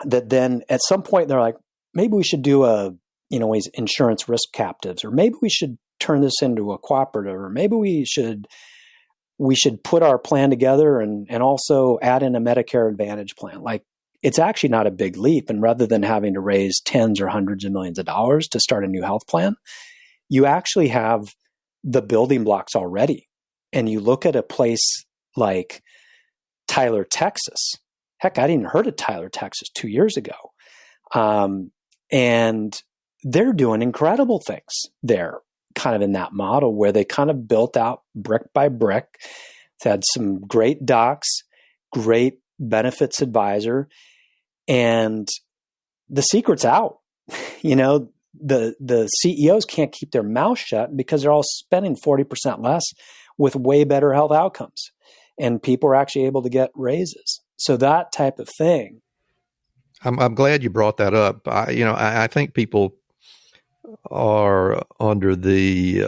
Speaker 3: that then at some point they're like, maybe we should do insurance risk captives, or maybe we should turn this into a cooperative, or maybe we should put our plan together and also add in a Medicare Advantage plan. Like, it's actually not a big leap. And rather than having to raise tens or hundreds of millions of dollars to start a new health plan, you actually have the building blocks already. And you look at a place like Tyler, Texas. Heck, I didn't heard of Tyler, Texas 2 years ago. And they're doing incredible things there, kind of in that model where they kind of built out brick by brick. They had some great docs, great benefits advisor, and the secret's out. The CEOs can't keep their mouth shut because they're all spending 40% less with way better health outcomes, and people are actually able to get raises. So that type of thing.
Speaker 1: I'm glad you brought that up. I think people are under the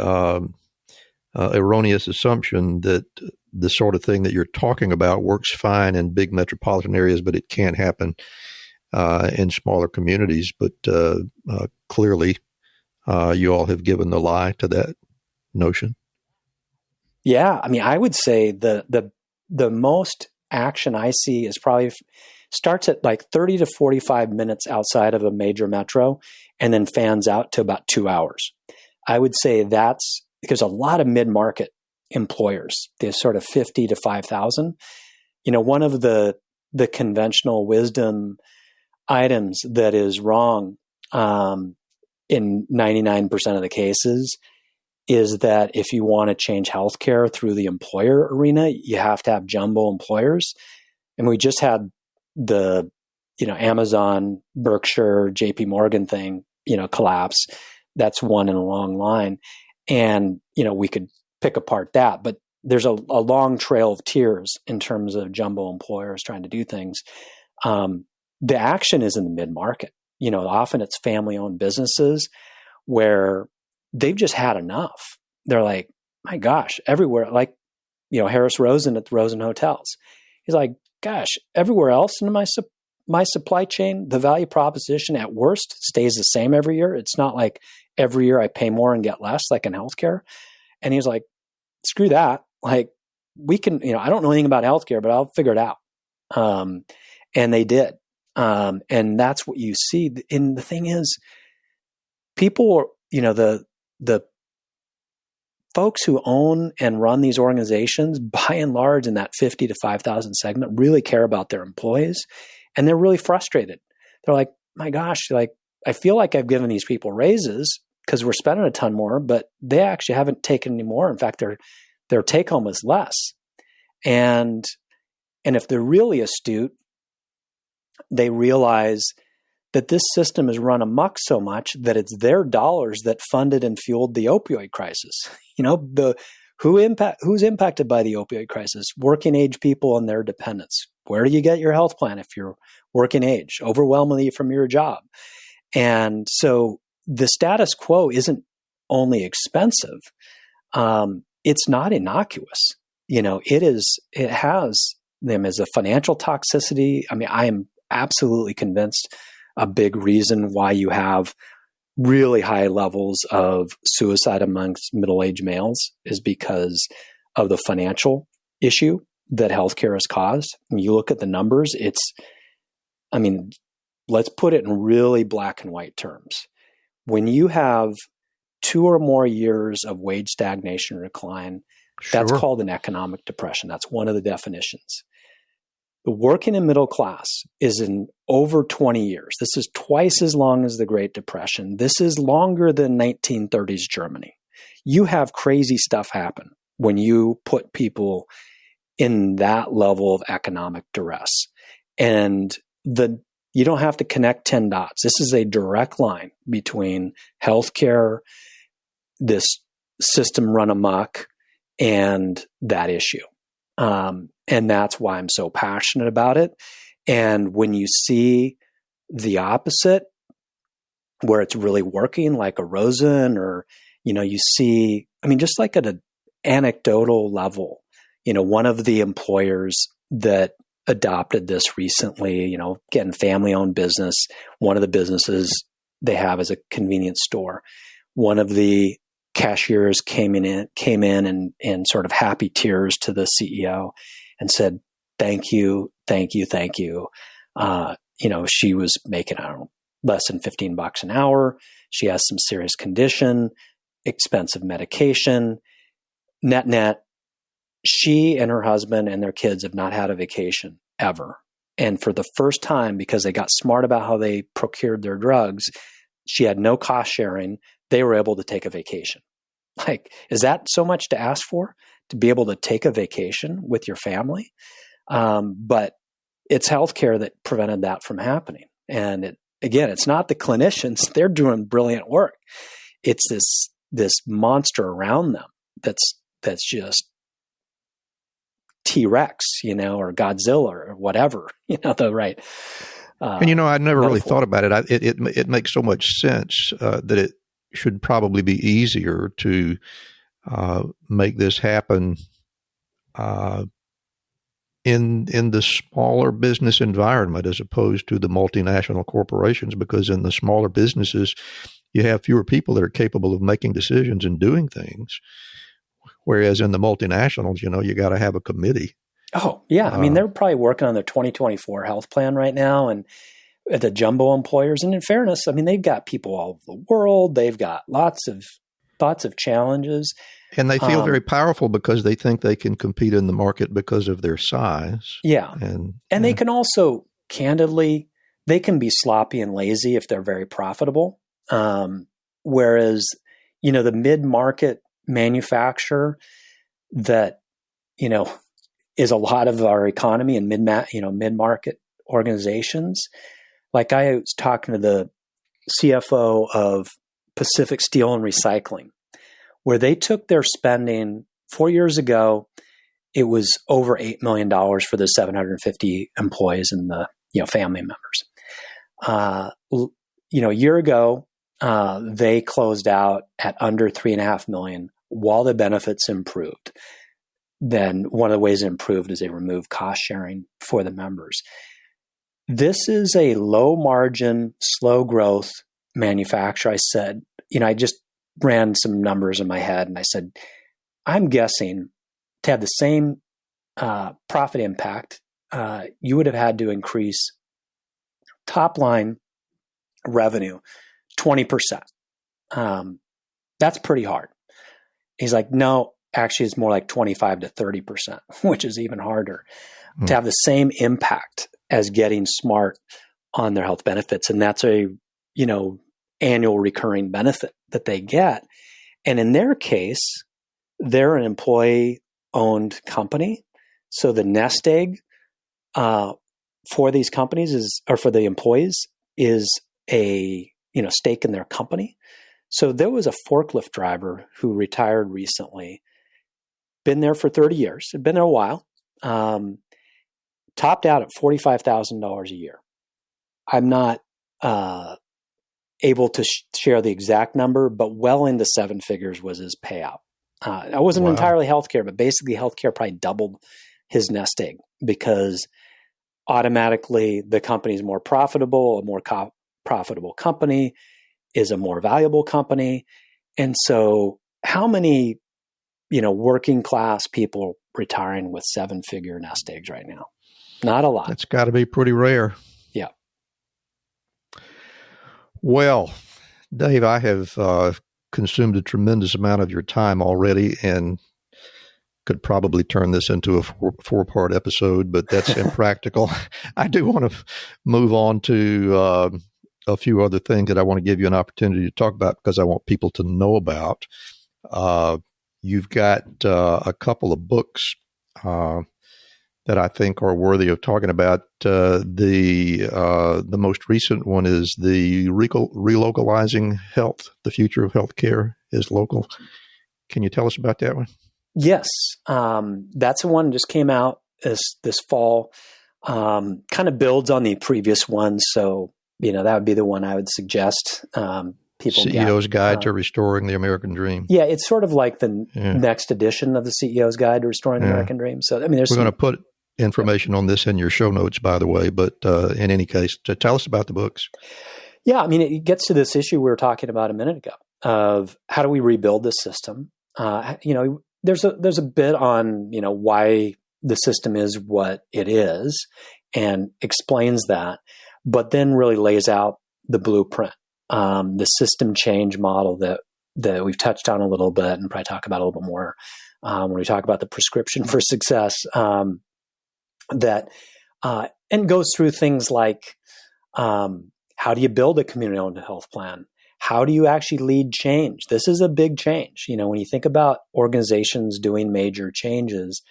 Speaker 1: erroneous assumption that the sort of thing that you're talking about works fine in big metropolitan areas, but it can't happen in smaller communities. But clearly, you all have given the lie to that notion.
Speaker 3: Yeah, I would say the most action I see is probably starts at like 30 to 45 minutes outside of a major metro and then fans out to about 2 hours. I would say that's because a lot of mid-market employers, they're sort of 50 to 5,000. One of the conventional wisdom items that is wrong in 99% of the cases is that if you want to change healthcare through the employer arena, you have to have jumbo employers. And we just had the, Amazon, Berkshire, JP Morgan thing, collapse. That's one in a long line. And, we could pick apart that, but there's a long trail of tears in terms of jumbo employers trying to do things. The action is in the mid-market. Often it's family-owned businesses where they've just had enough. They're like, my gosh, everywhere, like, Harris Rosen at the Rosen Hotels. He's like, gosh, everywhere else in my supply chain, the value proposition at worst stays the same every year. It's not like every year I pay more and get less, like in healthcare. And he's like, screw that. Like, we can, I don't know anything about healthcare, but I'll figure it out. And they did. And that's what you see. And the thing is, people, the folks who own and run these organizations, by and large, in that 50 to 5,000 segment, really care about their employees, and they're really frustrated. They're like, my gosh, like, I feel like I've given these people raises because we're spending a ton more, but they actually haven't taken any more. In fact, their take home is less. And if they're really astute, they realize that this system is run amok so much that it's their dollars that funded and fueled the opioid crisis. Who's impacted by the opioid crisis? Working age people and their dependents. Where do you get your health plan if you're working age? Overwhelmingly from your job. And so the status quo isn't only expensive. It's not innocuous. It has them as a financial toxicity. I mean, I am absolutely convinced a big reason why you have really high levels of suicide amongst middle-aged males is because of the financial issue that healthcare has caused. When you look at the numbers, let's put it in really black and white terms. When you have 2 or more years of wage stagnation or decline, that's called an economic depression. That's one of the definitions. The working and middle class is in over 20 years. This is twice as long as the Great Depression. This is longer than 1930s Germany. You have crazy stuff happen when you put people in that level of economic duress. And you don't have to connect 10 dots. This is a direct line between healthcare, this system run amok, and that issue. And that's why I'm so passionate about it. And when you see the opposite, where it's really working, like a Rosen, or, you see, just like at an anecdotal level, one of the employers that adopted this recently, getting family-owned business, one of the businesses they have is a convenience store. One of the cashiers came in and sort of happy tears to the CEO and said, thank you. She was making, less than $15 an hour. She has some serious condition, expensive medication. Net, she and her husband and their kids have not had a vacation ever. And for the first time, because they got smart about how they procured their drugs, she had no cost sharing. They were able to take a vacation. Like, is that so much to ask for, to be able to take a vacation with your family? But it's healthcare that prevented that from happening. And it's not the clinicians. They're doing brilliant work. It's this monster around them that's just T-Rex, or Godzilla or whatever, the right.
Speaker 1: And, I never really thought about it. It makes so much sense that it should probably be easier to make this happen in the smaller business environment as opposed to the multinational corporations, because in the smaller businesses, you have fewer people that are capable of making decisions and doing things. Whereas in the multinationals, you got to have a committee. Oh, yeah.
Speaker 3: They're probably working on their 2024 health plan right now. And the jumbo employers, and in fairness, they've got people all over the world. They've got lots of challenges.
Speaker 1: And they feel very powerful because they think they can compete in the market because of their size.
Speaker 3: Yeah. And they can also, candidly, they can be sloppy and lazy if they're very profitable. Whereas, the mid-market manufacturer that, is a lot of our economy and mid-market organizations. Like I was talking to the CFO of Pacific Steel and Recycling, where they took their spending 4 years ago. It was over $8 million for the 750 employees and the family members. A year ago, they closed out at under $3.5 million while the benefits improved. Then one of the ways it improved is they removed cost sharing for the members. This is a low margin, slow growth manufacturer. I said, I just ran some numbers in my head and I said, I'm guessing to have the same profit impact, you would have had to increase top line revenue 20%. That's pretty hard. He's like, no, actually it's more like 25 to 30%, which is even harder to have the same impact as getting smart on their health benefits. And that's a, annual recurring benefit that they get. And in their case, they're an employee-owned company. So the nest egg for these companies for the employees is a, stake in their company. So there was a forklift driver who retired recently, been there for 30 years, had been there a while, topped out at $45,000 a year. I'm not able to share the exact number, but well into seven figures was his payout. I wasn't entirely healthcare, but basically healthcare probably doubled his nest egg because automatically the company is more profitable. A more profitable company is a more valuable company. And so how many, working class people retiring with seven-figure nest eggs right now? Not a lot.
Speaker 1: That's got to be pretty rare.
Speaker 3: Yeah. Well,
Speaker 1: Dave, I have consumed a tremendous amount of your time already and could probably turn this into a four-part episode, but that's impractical. I do want to move on to a few other things that I want to give you an opportunity to talk about because I want people to know about. You've got a couple of books that I think are worthy of talking about. The most recent one is the Relocalizing Health, the Future of Healthcare is Local. Can you tell us about that one?
Speaker 3: Yes. That's the one that just came out this fall. Kind of builds on the previous one. So, that would be the one I would suggest. People
Speaker 1: CEO's Guide to Restoring the American Dream.
Speaker 3: Yeah, it's sort of like the next edition of the CEO's Guide to Restoring the American Dream. So, we're
Speaker 1: going to put information on this in your show notes, by the way, but in any case, tell us about the books.
Speaker 3: Yeah, it gets to this issue we were talking about a minute ago of how do we rebuild the system? There's a bit on, why the system is what it is and explains that, but then really lays out the blueprint, the system change model that we've touched on a little bit and probably talk about a little bit more when we talk about the prescription for success. And goes through things like how do you build a community-owned health plan? How do you actually lead change? This is a big change. When you think about organizations doing major changes,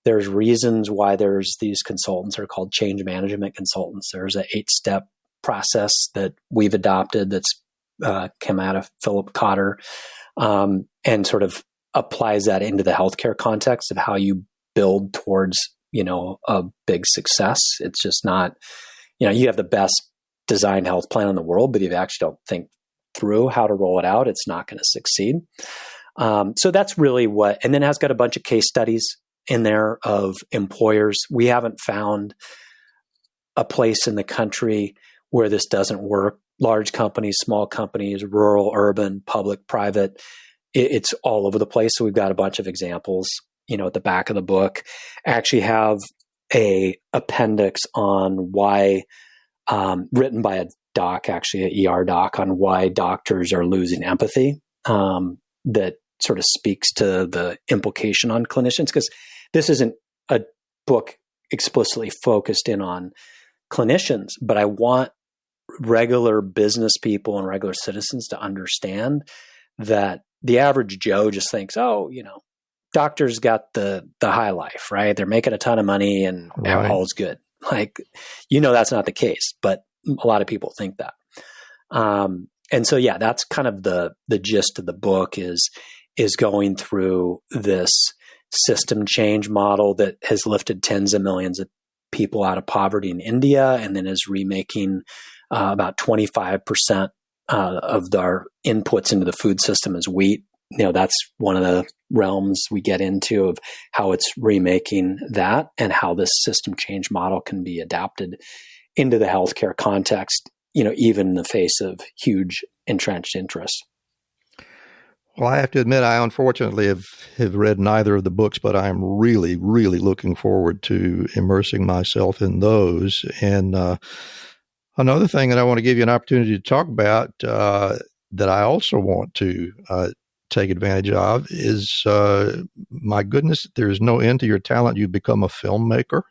Speaker 3: there's reasons why there's these consultants are called change management consultants. There's an 8-step process that we've adopted that's come out of Philip Cotter and sort of applies that into the healthcare context of how you build towards, a big success. It's just not, you have the best designed health plan in the world, but if you actually don't think through how to roll it out, it's not going to succeed. So that's really and then it has got a bunch of case studies in there of employers. We haven't found a place in the country where this doesn't work. Large companies, small companies, rural, urban, public, private, it's all over the place. So we've got a bunch of examples, at the back of the book. I actually have a appendix on why, written by a doc, actually an ER doc, on why doctors are losing empathy, that sort of speaks to the implication on clinicians, because this isn't a book explicitly focused in on clinicians, but I want regular business people and regular citizens to understand that the average Joe just thinks, oh, doctors got the high life, right? They're making a ton of money and all's good. Like, that's not the case, but a lot of people think that. And so, yeah, that's kind of the gist of the book is going through this system change model that has lifted tens of millions of people out of poverty in India, and then is remaking about 25% of our inputs into the food system as wheat. That's one of the realms we get into of how it's remaking that and how this system change model can be adapted into the healthcare context, even in the face of huge entrenched interests.
Speaker 1: Well, I have to admit, I unfortunately have read neither of the books, but I'm really, really looking forward to immersing myself in those. And another thing that I want to give you an opportunity to talk about that I also want to take advantage of is, my goodness, there's no end to your talent. You've become a filmmaker.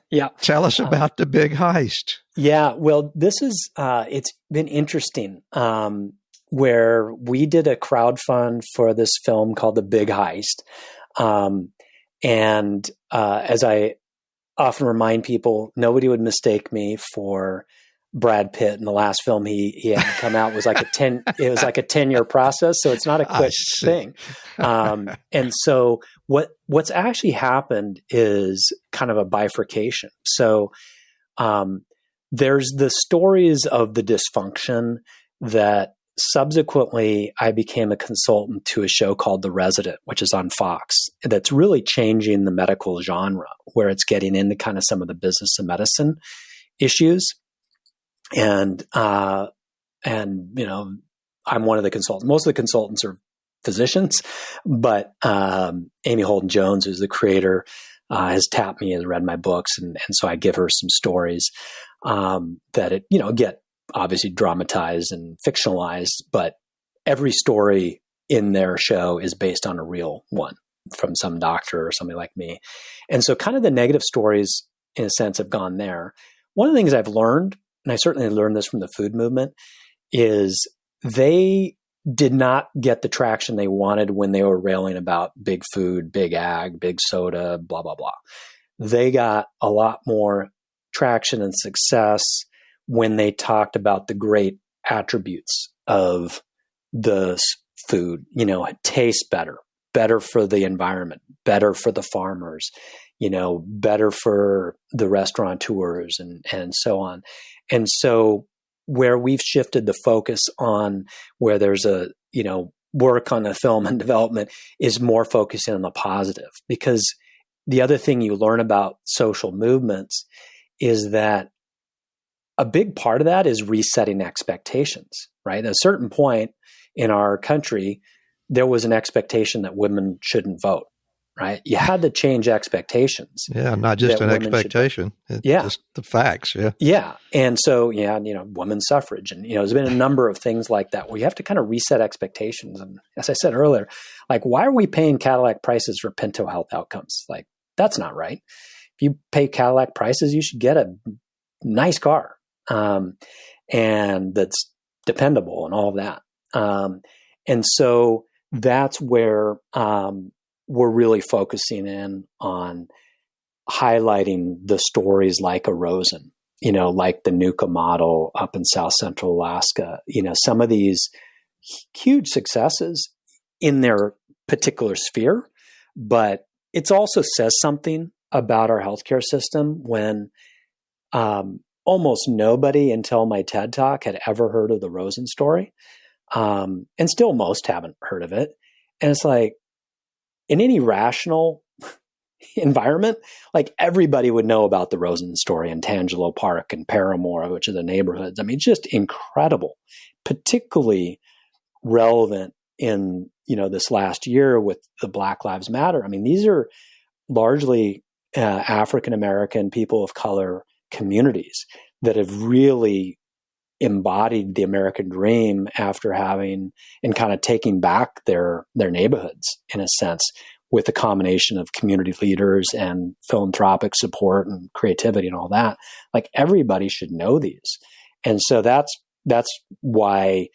Speaker 3: Yeah.
Speaker 1: Tell us about The Big Heist.
Speaker 3: Yeah. Well, this is, it's been interesting, where we did a crowdfund for this film called The Big Heist. And as I often remind people, nobody would mistake me for Brad Pitt in the last film he had come out was like it was like a 10-year process. So it's not a quick thing. And so what's actually happened is kind of a bifurcation. So, there's the stories of the dysfunction that subsequently I became a consultant to a show called The Resident, which is on Fox, that's really changing the medical genre, where it's getting into kind of some of the business of medicine issues. And I'm one of the consultants. Most of the consultants are physicians, but Amy Holden Jones, who's the creator, has tapped me and read my books. And so I give her some stories that get obviously dramatized and fictionalized, but every story in their show is based on a real one from some doctor or somebody like me. And so kind of the negative stories, in a sense, have gone there. One of the things I've learned, and I certainly learned this from the food movement, is they did not get the traction they wanted when they were railing about big food, big ag, big soda, blah, blah, blah. They got a lot more traction and success when they talked about the great attributes of the food. It tastes better for the environment, better for the farmers, better for the restaurateurs and so on. And so where we've shifted the focus on where there's a, work on the film and development is more focusing on the positive, because the other thing you learn about social movements is that a big part of that is resetting expectations, right? At a certain point in our country, there was an expectation that women shouldn't vote, right? You had to change expectations.
Speaker 1: Yeah, not just an expectation. It's just the facts, yeah.
Speaker 3: Yeah. And so, women's suffrage. And, there's been a number of things like that where you have to kind of reset expectations. And as I said earlier, like, why are we paying Cadillac prices for Pinto Health outcomes? Like, that's not right. If you pay Cadillac prices, you should get a nice car. And that's dependable and all of that. And so that's where we're really focusing in on highlighting the stories like a Rosen, like the Nuka model up in South Central Alaska, some of these huge successes in their particular sphere, but it also says something about our healthcare system when almost nobody until my TED Talk had ever heard of the Rosen story. And still most haven't heard of it. And it's like, in any rational environment, like everybody would know about the Rosen story in Tangelo Park and Paramore, which are the neighborhoods. I mean, just incredible, particularly relevant in, this last year with the Black Lives Matter. I mean, these are largely African-American people of color communities that have really embodied the American dream after having and kind of taking back their neighborhoods in a sense with a combination of community leaders and philanthropic support and creativity and all that. Like everybody should know these. And so that's why,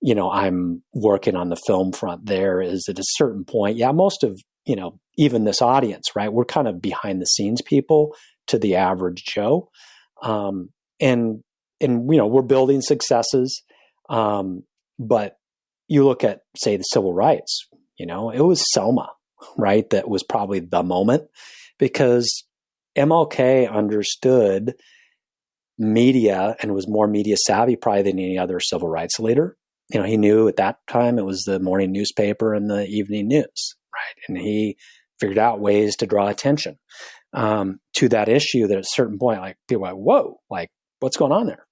Speaker 3: I'm working on the film front there. Is at a certain point, most of, even this audience, right? We're kind of behind the scenes people to the average Joe. And we're building successes. But you look at, say, the civil rights, it was Selma, right? That was probably the moment, because MLK understood media and was more media savvy probably than any other civil rights leader. He knew at that time it was the morning newspaper and the evening news, right? And he figured out ways to draw attention to that issue that at a certain point, like, people are like, whoa, like, what's going on there?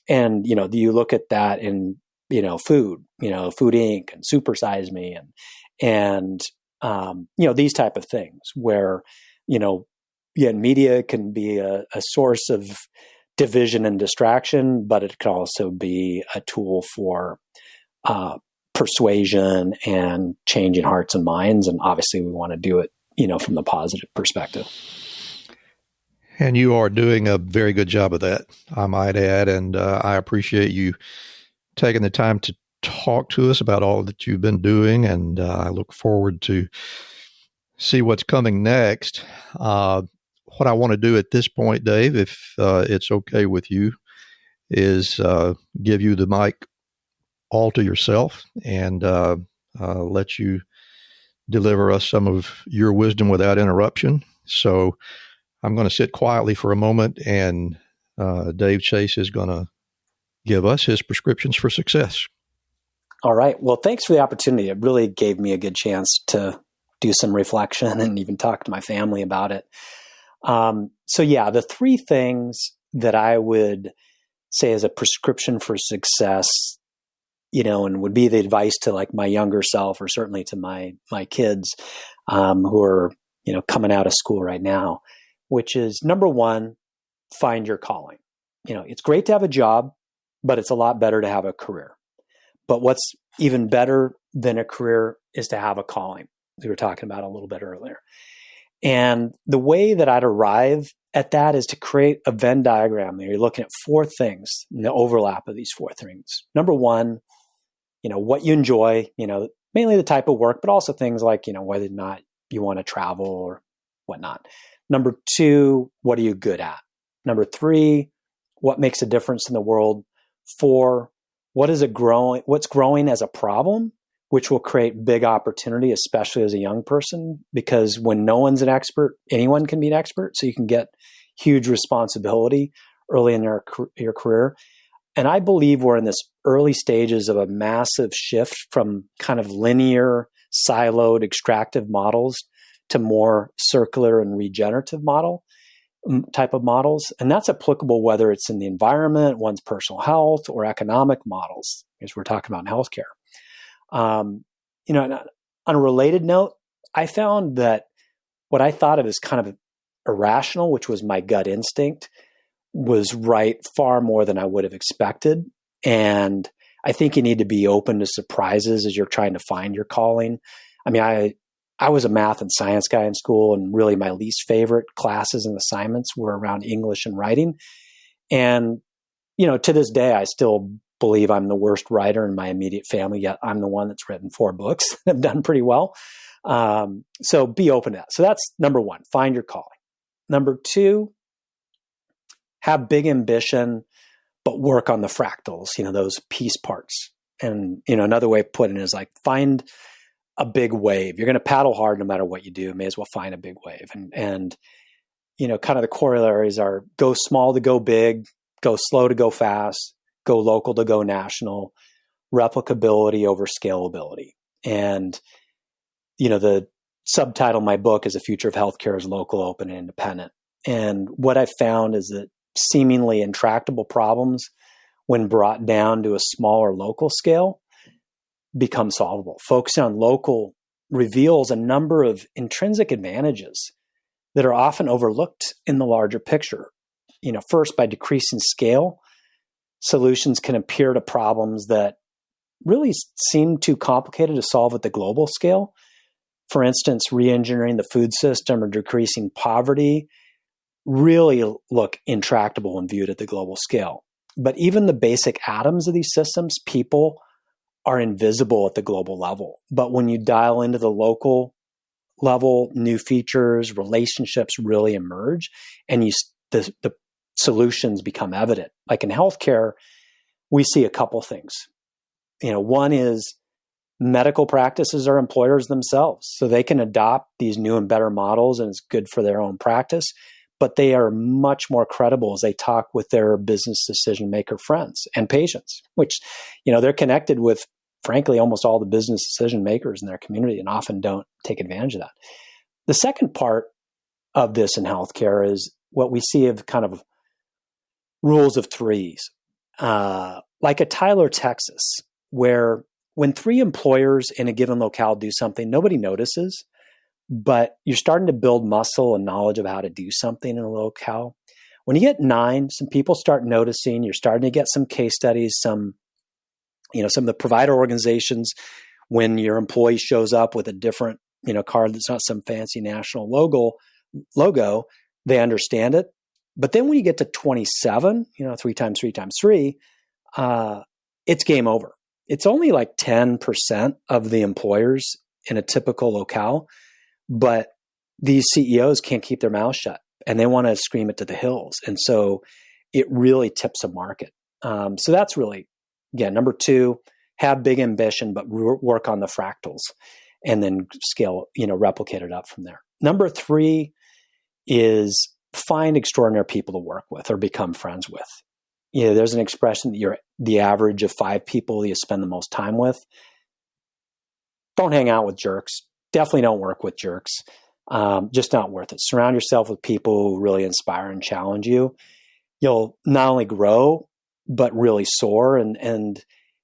Speaker 3: And, you look at that in, Food Inc. and Super Size Me and these type of things where, media can be a source of division and distraction, but it can also be a tool for persuasion and changing hearts and minds. And obviously we want to do it, from the positive perspective.
Speaker 1: And you are doing a very good job of that, I might add. And I appreciate you taking the time to talk to us about all that you've been doing. And I look forward to see what's coming next. What I want to do at this point, Dave, if it's okay with you, is give you the mic all to yourself and let you deliver us some of your wisdom without interruption. So I'm going to sit quietly for a moment, and Dave Chase is going to give us his prescriptions for success.
Speaker 3: All right. Well, thanks for the opportunity. It really gave me a good chance to do some reflection and even talk to my family about it. The three things that I would say as a prescription for success, and would be the advice to like my younger self, or certainly to my kids who are, coming out of school right now, which is number one, find your calling. It's great to have a job, but it's a lot better to have a career. But what's even better than a career is to have a calling. We were talking about a little bit earlier. And the way that I'd arrive at that is to create a Venn diagram. You're looking at four things, the overlap of these four things. Number one, what you enjoy, mainly the type of work, but also things like, whether or not you want to travel or whatnot. Number two, what are you good at? Number three, what makes a difference in the world? 4, what's growing as a problem, which will create big opportunity, especially as a young person, because when no one's an expert, anyone can be an expert. So you can get huge responsibility early in your career. And I believe we're in this early stages of a massive shift from kind of linear, siloed, extractive models to more circular and regenerative type of models. And that's applicable whether it's in the environment, one's personal health, or economic models, as we're talking about in healthcare. On a related note, I found that what I thought of as kind of irrational, which was my gut instinct, was right far more than I would have expected. And I think you need to be open to surprises as you're trying to find your calling. I mean, I was a math and science guy in school, and really my least favorite classes and assignments were around English and writing. And, to this day, I still believe I'm the worst writer in my immediate family, yet I'm the one that's written 4 books that have done pretty well. So be open to that. So that's number one, find your calling. Number 2, have big ambition, but work on the fractals, those piece parts. And, another way of putting it is like, find a big wave. You're going to paddle hard no matter what you do. May as well find a big wave. And kind of the corollaries are go small to go big, go slow to go fast, go local to go national, replicability over scalability. And, the subtitle of my book is The Future of Healthcare is Local, Open, and Independent. And what I found is that seemingly intractable problems, when brought down to a smaller local scale, become solvable. Focusing on local reveals a number of intrinsic advantages that are often overlooked in the larger picture. First, by decreasing scale, solutions can appear to problems that really seem too complicated to solve at the global scale. For instance, re-engineering the food system or decreasing poverty really look intractable when viewed at the global scale. But even the basic atoms of these systems, people are invisible at the global level. But when you dial into the local level, new features, relationships really emerge, and the solutions become evident. Like in healthcare, we see a couple things. One is medical practices are employers themselves, so they can adopt these new and better models, and it's good for their own practice. But they are much more credible as they talk with their business decision maker friends and patients, which, they're connected with, frankly, almost all the business decision makers in their community and often don't take advantage of that. The second part of this in healthcare is what we see of kind of rules of threes, like a Tyler, Texas, where when 3 employers in a given locale do something, nobody notices. But you're starting to build muscle and knowledge of how to do something in a locale. When you get 9, some people start noticing. You're starting to get some case studies, some of the provider organizations, when your employee shows up with a different, card that's not some fancy national logo, they understand it. But then when you get to 27, 3 times 3 times 3, it's game over. It's only like 10% of the employers in a typical locale. But these CEOs can't keep their mouths shut, and they want to scream it to the hills. And so it really tips a market. So that's really, again, number 2, have big ambition, but work on the fractals and then scale, replicate it up from there. Number 3 is find extraordinary people to work with or become friends with. There's an expression that you're the average of 5 people you spend the most time with. Don't hang out with jerks. Definitely don't work with jerks. Just not worth it. Surround yourself with people who really inspire and challenge you. You'll not only grow, but really soar. And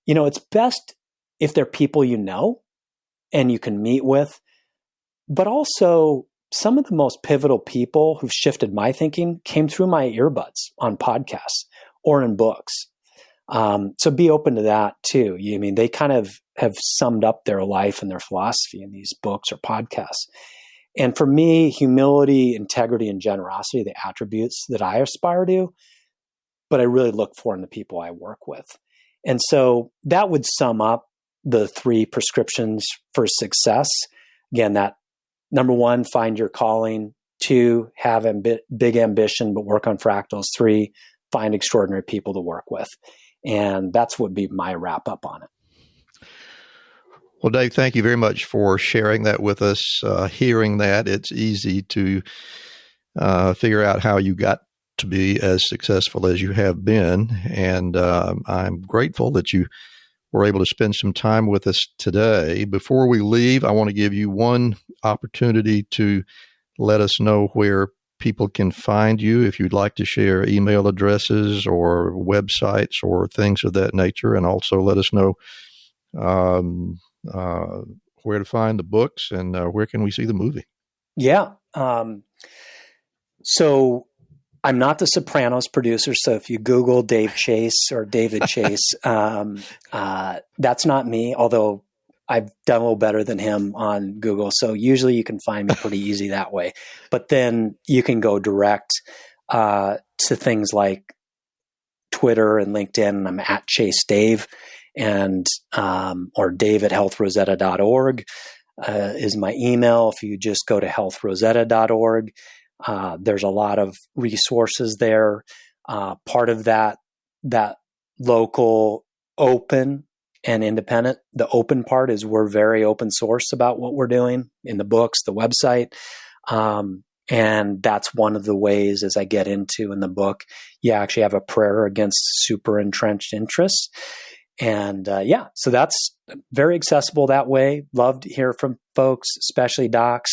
Speaker 3: it's best if they're people and you can meet with. But also, some of the most pivotal people who've shifted my thinking came through my earbuds on podcasts or in books. So be open to that too. They kind of have summed up their life and their philosophy in these books or podcasts. And for me, humility, integrity, and generosity are the attributes that I aspire to, but I really look for in the people I work with. And so that would sum up the 3 prescriptions for success. Again, that number 1, find your calling. 2, have big ambition, but work on fractals. 3, find extraordinary people to work with. And that's what would be my wrap up on it.
Speaker 1: Well, Dave, thank you very much for sharing that with us. Hearing that, it's easy to figure out how you got to be as successful as you have been. And I'm grateful that you were able to spend some time with us today. Before we leave, I want to give you one opportunity to let us know where people can find you, if you'd like to share email addresses or websites or things of that nature, and also let us know where to find the books and where can we see the movie.
Speaker 3: Yeah. So I'm not the Sopranos producer. So if you Google Dave Chase or David Chase, that's not me, although I've done a little better than him on Google. So usually you can find me pretty easy that way. But then you can go direct to things like Twitter and LinkedIn. And I'm at Chase Dave, and or Dave at healthrosetta.org is my email. If you just go to healthrosetta.org, there's a lot of resources there. Part of that local, open, and independent. The open part is we're very open source about what we're doing in the books, the website. And that's one of the ways, as I get into in the book, you actually have a prayer against super entrenched interests. And so that's very accessible that way. Love to hear from folks, especially docs,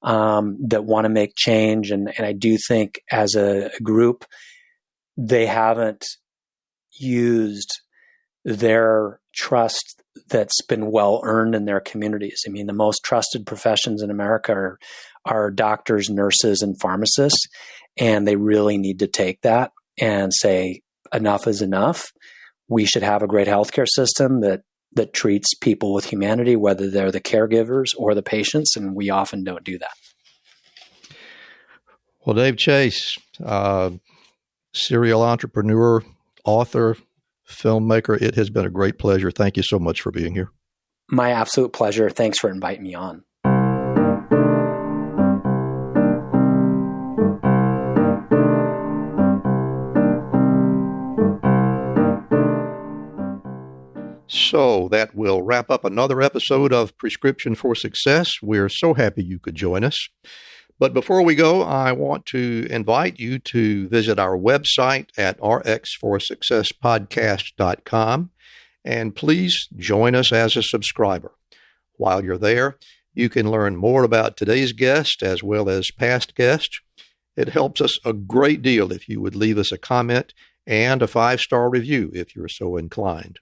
Speaker 3: that want to make change. And I do think as a group, they haven't used their trust that's been well earned in their communities. I mean, the most trusted professions in America are doctors, nurses, and pharmacists. And they really need to take that and say, enough is enough. We should have a great healthcare system that treats people with humanity, whether they're the caregivers or the patients. And we often don't do that. Well,
Speaker 1: Dave Chase, serial entrepreneur, author, filmmaker. It has been a great pleasure. Thank you so much for being here.
Speaker 3: My absolute pleasure. Thanks for inviting me on.
Speaker 1: So that will wrap up another episode of Prescription for Success. We're so happy you could join us. But before we go, I want to invite you to visit our website at rxforsuccesspodcast.com, and please join us as a subscriber. While you're there, you can learn more about today's guest as well as past guests. It helps us a great deal if you would leave us a comment and a 5-star review if you're so inclined.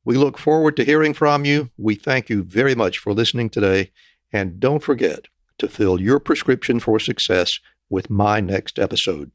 Speaker 1: We look forward to hearing from you. We thank you very much for listening today, and don't forget to fill your prescription for success with my next episode.